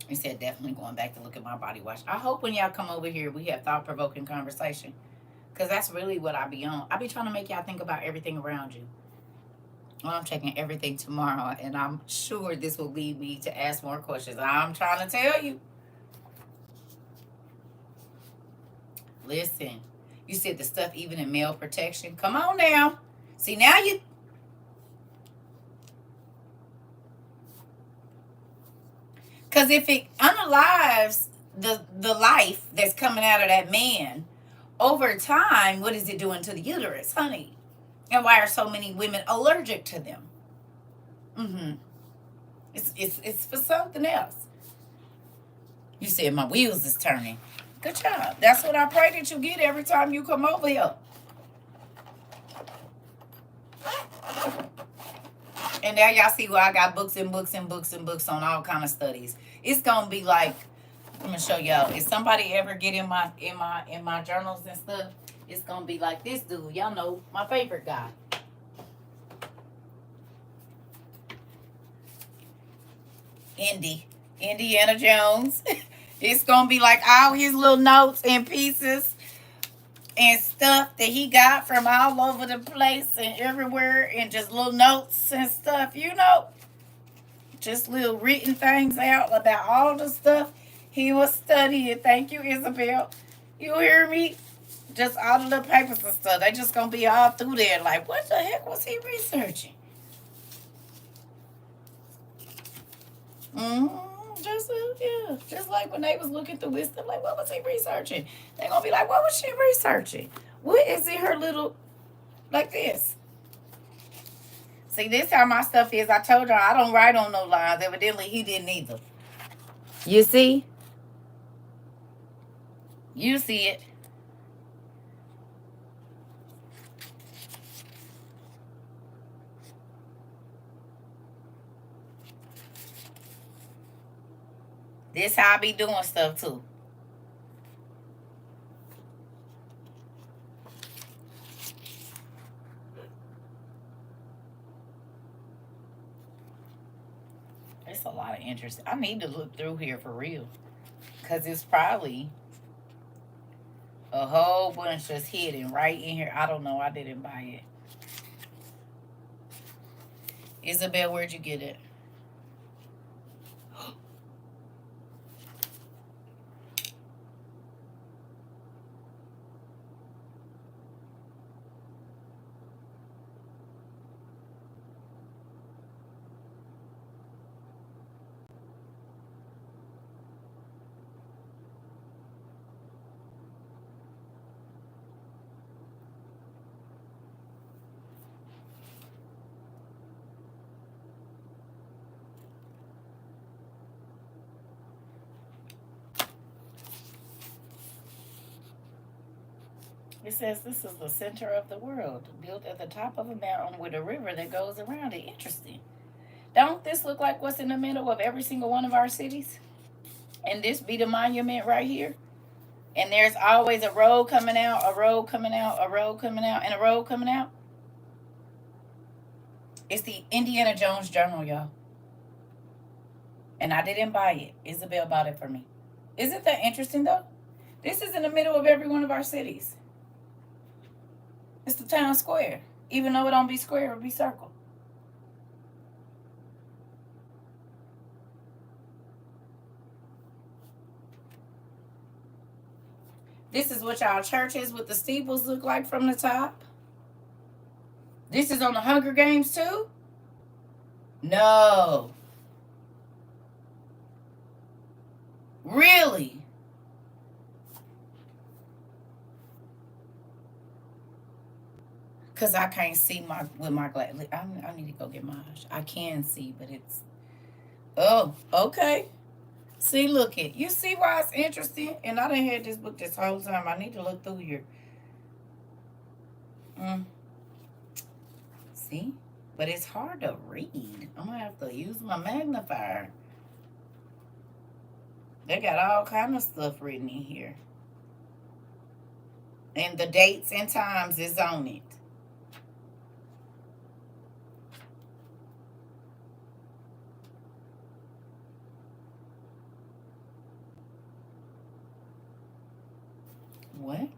He said definitely going back to look at my body wash. I hope when y'all come over here we have thought provoking conversation. Cause that's really what I be on. I be trying to make y'all think about everything around you. Well, I'm checking everything tomorrow, and I'm sure this will lead me to ask more questions. I'm trying to tell you. Listen, you said the stuff even in male protection. Come on now. See, now you. Because if it unalives the life that's coming out of that man, over time, what is it doing to the uterus, honey? And why are so many women allergic to them? Mm-hmm. It's for something else. You said my wheels is turning. Good job. That's what I pray that you get every time you come over here. And now y'all see where I got books and books and books and books on all kind of studies. It's gonna be like, I'm gonna show y'all. If somebody ever get in my journals and stuff, it's gonna be like this dude. Y'all know my favorite guy. Indiana Jones. It's gonna be like all his little notes and pieces and stuff that he got from all over the place and everywhere, and just little notes and stuff, just little written things out about all the stuff he was studying. Thank you, Isabel. You hear me? Just all the little papers and stuff. They just gonna be all through there. Like, what the heck was he researching? Just like when they was looking through this stuff, like, what was he researching? They gonna be like, what was she researching? What is in her little, like this? See, this how my stuff is. I told y'all I don't write on no lines. Evidently, he didn't either. You see? You see it. This how I be doing stuff too. It's a lot of interest. I need to look through here for real. Because it's probably a whole bunch just hidden right in here. I don't know. I didn't buy it. Isabel, where'd you get it? It says this is the center of the world, built at the top of a mountain with a river that goes around it. Interesting. Don't this look like what's in the middle of every single one of our cities? And this be the monument right here? And there's always a road coming out, a road coming out, a road coming out, and a road coming out. It's the Indiana Jones Journal, y'all. And I didn't buy it. Isabel bought it for me. Isn't that interesting, though? This is in the middle of every one of our cities. It's the town square. Even though it don't be square, it be circle. This is what y'all churches with the steeples look like from the top. This is on the Hunger Games too? No. Really? Because I can't see with my glass. I need to go get mine. I can see, but it's... Oh, okay. See, look it. You see why it's interesting? And I done had this book this whole time. I need to look through here. Mm. See? But it's hard to read. I'm going to have to use my magnifier. They got all kind of stuff written in here. And the dates and times is on it. What?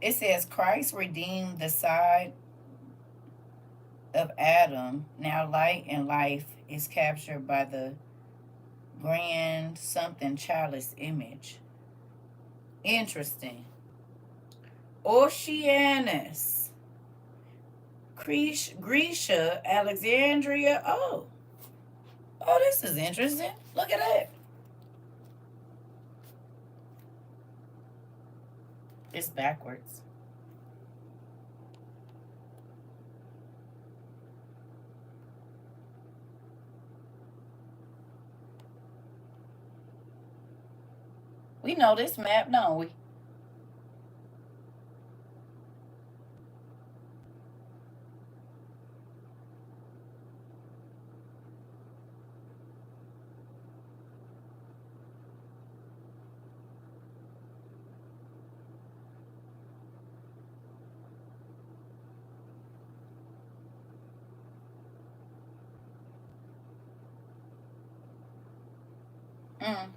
It says Christ redeemed the side of Adam. Now light and life is captured by the grand something childless image. Interesting. Oceanus, Grecia, Alexandria. Oh, this is interesting. Look at that. It's backwards. We know this map, don't we? Mm.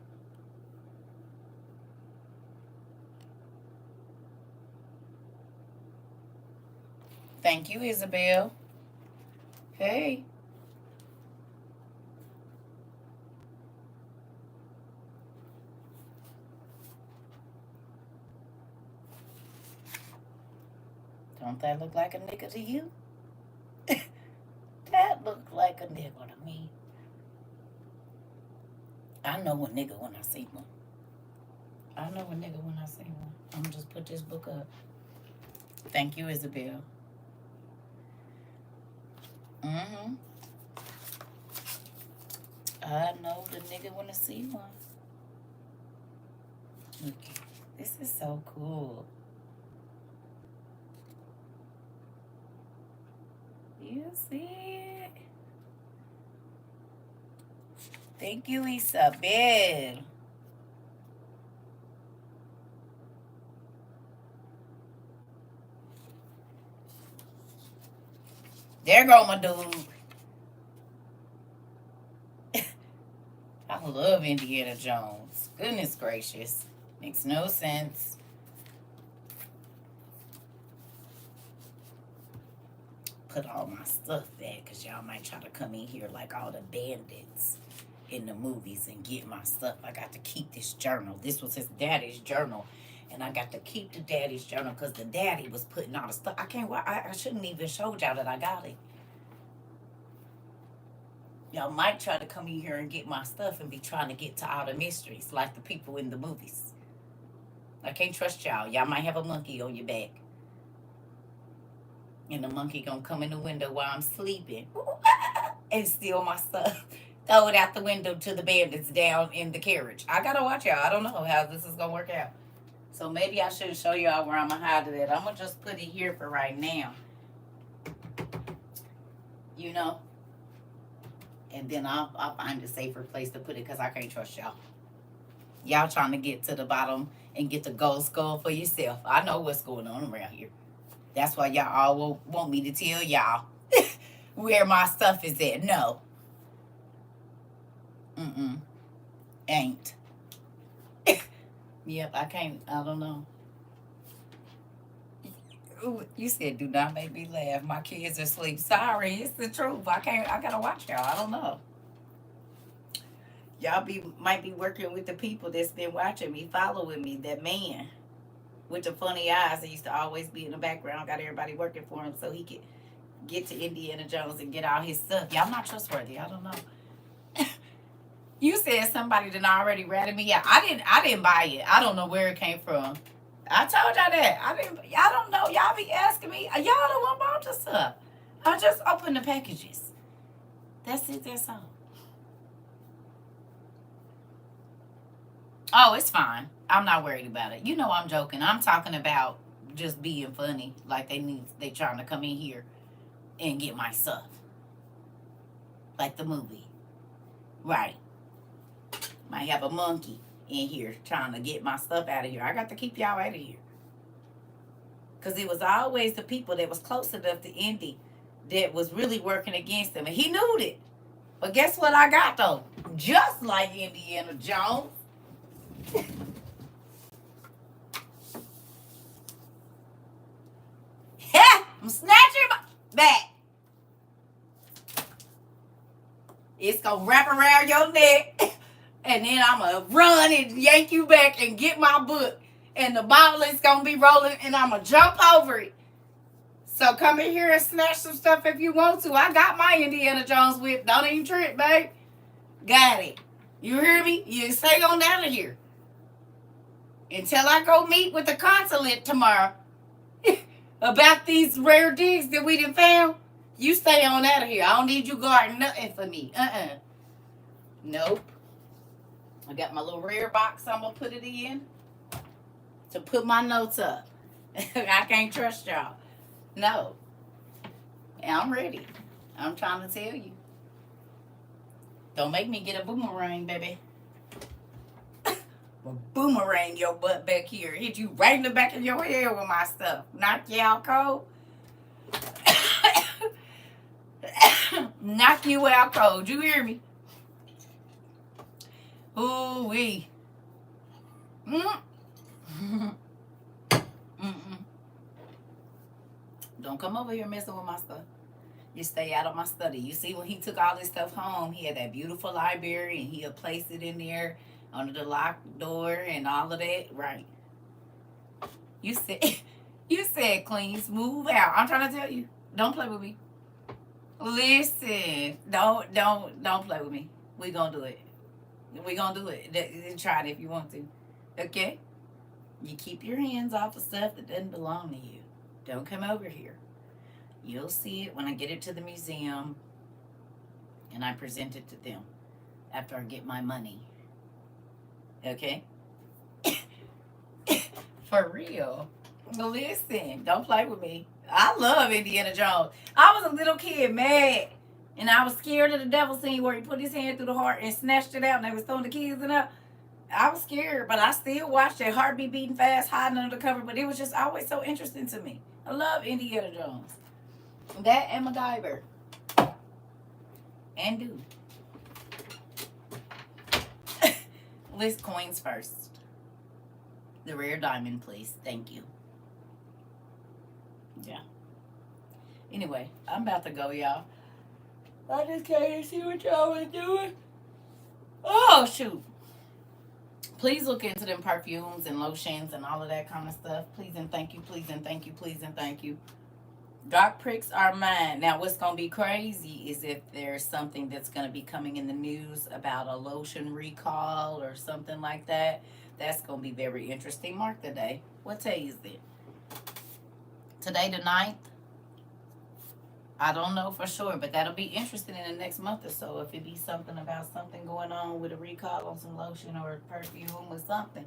Thank you, Isabel. Hey. Don't that look like a nigga to you? That look like a nigga to me. I know a nigga when I see one. I know a nigga when I see one. I'm gonna just put this book up. Thank you, Isabel. Mm-hmm. I know the nigga when I see one. Okay. This is so cool. You see it? Thank you, Isabel. There go my dude. I love Indiana Jones. Goodness gracious. Makes no sense. Put all my stuff back because y'all might try to come in here like all the bandits in the movies and get my stuff. I got to keep this journal. This was his daddy's journal. And I got to keep the daddy's journal because the daddy was putting all the stuff. I shouldn't even showed y'all that I got it. Y'all might try to come in here and get my stuff and be trying to get to all the mysteries like the people in the movies. I can't trust y'all. Y'all might have a monkey on your back. And the monkey gonna come in the window while I'm sleeping and steal my stuff. Throw it out the window to the bandits down in the carriage. I gotta watch y'all. I don't know how this is gonna work out. So maybe I should show y'all where I'm gonna hide it at. I'm gonna just put it here for right now. You know? And then I'll find a safer place to put it because I can't trust y'all. Y'all trying to get to the bottom and get the gold skull for yourself. I know what's going on around here. That's why y'all all want me to tell y'all where my stuff is at. No. Mm-mm. Ain't. Yep, I can't. I don't know. Ooh, you said do not make me laugh. My kids are asleep. Sorry, it's the truth. I gotta watch y'all. I don't know. Y'all might be working with the people that's been watching me, following me. That man with the funny eyes that used to always be in the background, got everybody working for him so he could get to Indiana Jones and get all his stuff. Y'all not trustworthy. I don't know. You said somebody done already ratted me out. I didn't buy it. I don't know where it came from. I told y'all that. Y'all don't know. Y'all be asking me. Y'all don't want bought the stuff. I just opened the packages. That's it. That's all. Oh, it's fine. I'm not worried about it. You know I'm joking. I'm talking about just being funny. Like they trying to come in here and get my stuff. Like the movie. Right. Might have a monkey in here trying to get my stuff out of here. I got to keep y'all out of here. Because it was always the people that was close enough to Indy that was really working against him. And he knew that. But guess what I got, though? Just like Indiana Jones. I'm snatching my back. It's going to wrap around your neck. And then I'm going to run and yank you back and get my book. And the ball is going to be rolling and I'm going to jump over it. So come in here and snatch some stuff if you want to. I got my Indiana Jones whip. Don't even trip, babe. Got it. You hear me? You stay on out of here. Until I go meet with the consulate tomorrow about these rare digs that we done found. You stay on out of here. I don't need you guarding nothing for me. Nope. I got my little rare box I'm going to put it in to put my notes up. I can't trust y'all. No. I'm ready. I'm trying to tell you. Don't make me get a boomerang, baby. Well, boomerang your butt back here. Hit you right in the back of your head with my stuff. Knock you out cold. Knock you out cold. You hear me? Ooh-wee. Don't come over here messing with my stuff. You stay out of my study. You see, when he took all this stuff home, he had that beautiful library, and he'll place it in there under the locked door and all of that. Right. You said clean, smooth out. I'm trying to tell you. Don't play with me. Listen. Don't play with me. We gonna do it. We gonna do it. Try it if you want to. Okay? You keep your hands off of stuff that doesn't belong to you. Don't come over here. You'll see it when I get it to the museum and I present it to them after I get my money. Okay? For real. Listen, don't play with me. I love Indiana Jones. I was a little kid mad. And I was scared of the devil scene where he put his hand through the heart and snatched it out and they was throwing the kids in there. I was scared, but I still watched it. Heart beating fast, hiding under the cover. But it was just always so interesting to me. I love Indiana Jones. That and MacGyver. And dude. List coins first. The rare diamond, please. Thank you. Yeah. Anyway, I'm about to go, y'all. I just came to see what y'all was doing. Oh, shoot. Please look into them perfumes and lotions and all of that kind of stuff. Please and thank you, please and thank you, please and thank you. Dark pricks are mine. Now, what's going to be crazy is if there's something that's going to be coming in the news about a lotion recall or something like that. That's going to be very interesting. Mark the day. What day is it? Today the 9th? I don't know for sure, but that'll be interesting in the next month or so. If it be something about something going on with a recall on some lotion or perfume or something.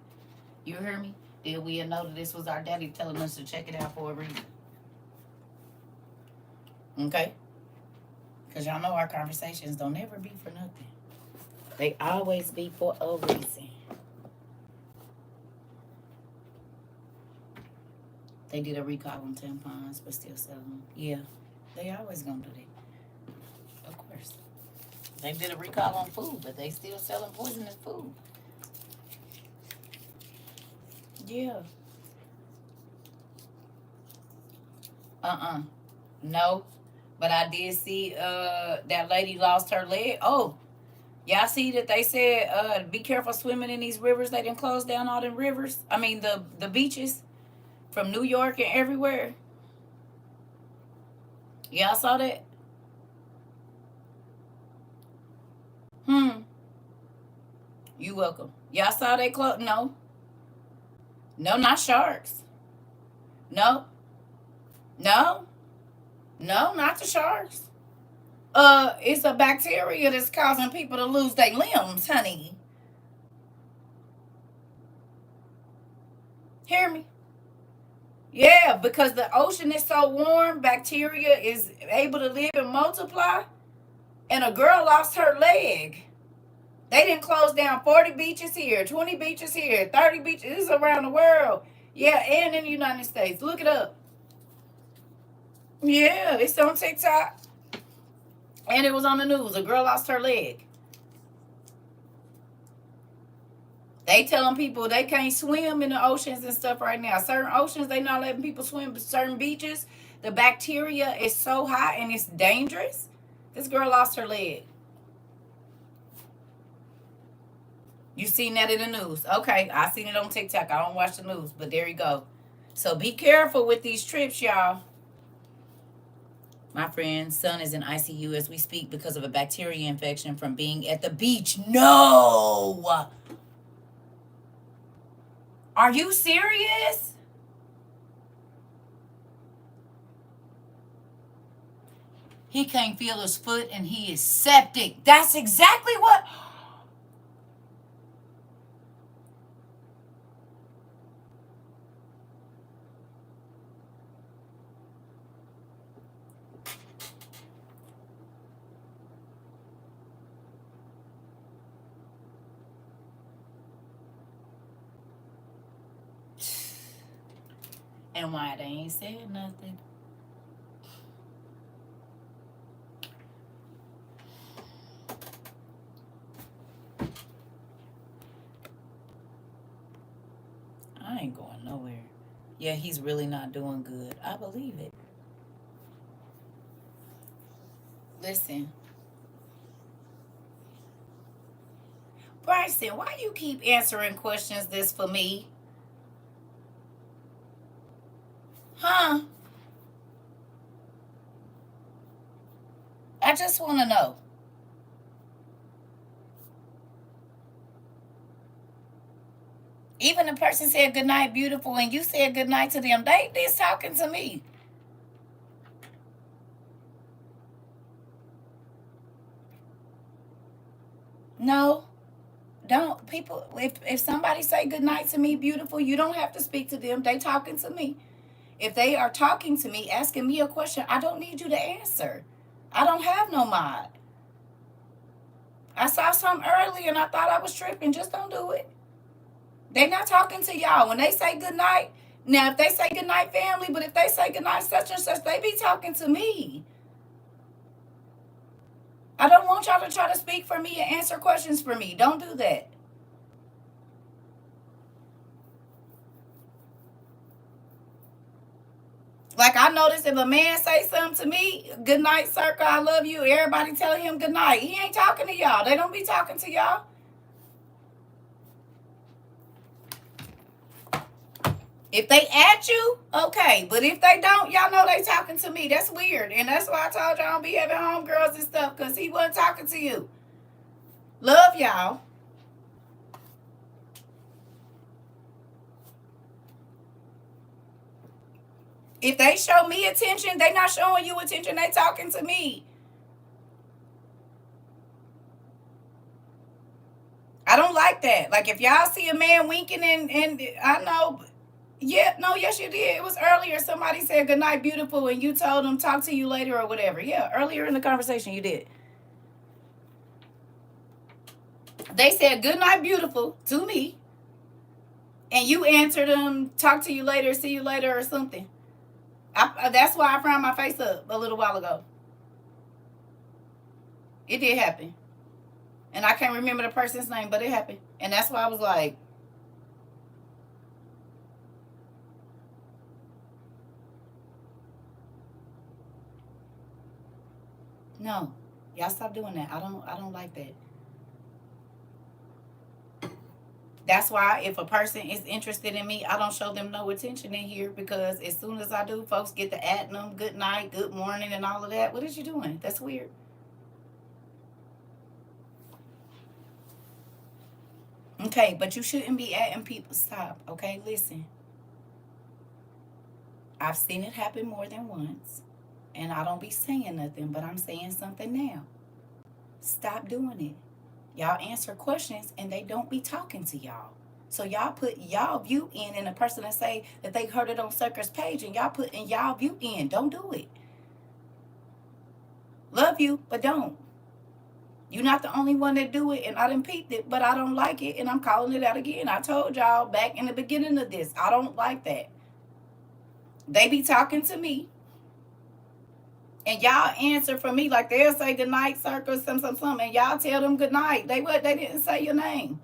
You hear me? Then we'll know that this was our daddy telling us to check it out for a reason. Okay? Because y'all know our conversations don't ever be for nothing. They always be for a reason. They did a recall on tampons, but still selling them. Yeah, they always gonna do that. Of course. They did a recall on food, but they still selling poisonous food. Yeah. No. But I did see that lady lost her leg. Oh, y'all see that they said be careful swimming in these rivers. They didn't close down all them rivers. I mean the beaches from New York and everywhere. Y'all saw that? You welcome. Y'all saw they close? No. No, not sharks. No. No. No, not the sharks. It's a bacteria that's causing people to lose their limbs, honey. Hear me? Yeah, because the ocean is so warm, bacteria is able to live and multiply. And a girl lost her leg. They didn't close down 40 beaches here, 20 beaches here, 30 beaches. This is around the world. Yeah, and in the United States. Look it up. Yeah, it's on TikTok. And it was on the news. A girl lost her leg. They telling people they can't swim in the oceans and stuff right now. Certain oceans, they not letting people swim. But certain beaches, the bacteria is so high and it's dangerous. This girl lost her leg. You seen that in the news. Okay, I seen it on TikTok. I don't watch the news, but there you go. So be careful with these trips, y'all. My friend's son is in ICU as we speak because of a bacteria infection from being at the beach. No! Are you serious? He can't feel his foot and he is septic. That's exactly what... And why they ain't said nothing? I ain't going nowhere. Yeah, he's really not doing good. I believe it. Listen. Bryson, why you keep answering questions this for me? Huh? I just want to know. Even the person said good night, beautiful, and you said good night to them. They's talking to me. No, don't. People, if somebody say good night to me, beautiful, you don't have to speak to them. They talking to me. If they are talking to me, asking me a question, I don't need you to answer. I don't have no mod. I saw something earlier and I thought I was tripping. Just don't do it. They not talking to y'all. When they say good night, now if they say good night family, but if they say good night such and such, they be talking to me. I don't want y'all to try to speak for me and answer questions for me. Don't do that. Like I noticed if a man say something to me, good night, CERCA, I love you, everybody telling him good night. He ain't talking to y'all. They don't be talking to y'all. If they at you, okay. But if they don't, y'all know they talking to me. That's weird. And that's why I told y'all I don't be having homegirls and stuff, because he wasn't talking to you. Love y'all. If they show me attention, they not showing you attention. They talking to me. I don't like that. Like if y'all see a man winking and I know, yeah, no, yes you did. It was earlier. Somebody said good night, beautiful, and you told them talk to you later or whatever. Yeah, earlier in the conversation you did. They said good night, beautiful to me, and you answered them talk to you later, see you later, or something. That's why I frowned my face up a little while ago. It did happen, and I can't remember the person's name, but it happened, and that's why I was like, no, y'all stop doing that. I don't like that. That's why if a person is interested in me, I don't show them no attention in here, because as soon as I do, folks get to adding them good night, good morning, and all of that. What is you doing? That's weird. Okay, but you shouldn't be adding people. Stop. Okay, listen. I've seen it happen more than once, and I don't be saying nothing, but I'm saying something now. Stop doing it. Y'all answer questions and they don't be talking to y'all. So y'all put y'all view in, and the person that say that they heard it on CERCA's page, and y'all put in y'all view in. Don't do it. Love you, but don't. You're not the only one that do it, and I done peeped it, but I don't like it, and I'm calling it out again. I told y'all back in the beginning of this, I don't like that. They be talking to me, and y'all answer for me like they'll say good night, CERCA, some, and y'all tell them good night. They didn't say your name.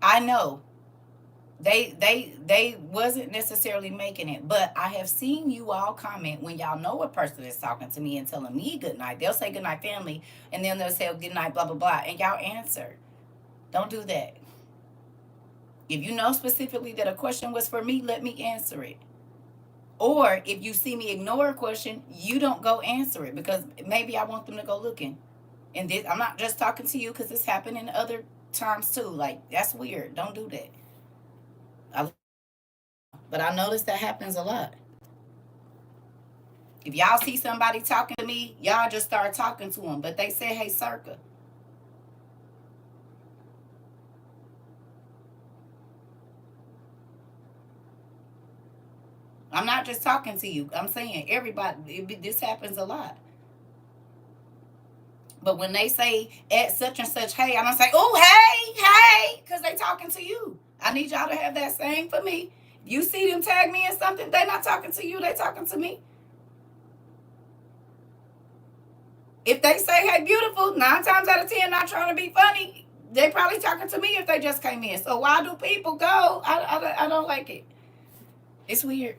I know. They wasn't necessarily making it, but I have seen you all comment when y'all know a person is talking to me and telling me good night. They'll say good night, family, and then they'll say good night, blah blah blah, and y'all answer. Don't do that. If you know specifically that a question was for me, let me answer it. Or if you see me ignore a question, you don't go answer it, because maybe I want them to go looking. And this, I'm not just talking to you, because this happened in other times too. Like, that's weird. Don't do that. But I notice that happens a lot. If y'all see somebody talking to me, y'all just start talking to them. But they say, hey, CERCA. I'm not just talking to you. I'm saying everybody. This happens a lot. But when they say at such and such, hey, I'm going to say, oh, hey, because they talking to you. I need y'all to have that same for me. If you see them tag me in something, they not talking to you. They talking to me. If they say, hey, beautiful, 9 times out of 10, not trying to be funny, they probably talking to me if they just came in. So why do people go? I don't like it. It's weird.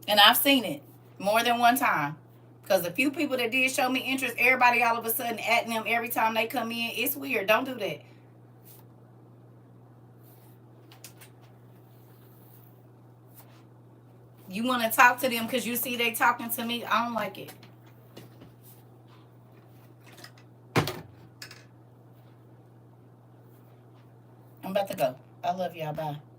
And I've seen it more than one time. Because the few people that did show me interest, everybody all of a sudden atting them every time they come in. It's weird. Don't do that. You want to talk to them because you see they talking to me. I don't like it. I'm about to go. I love y'all. Bye.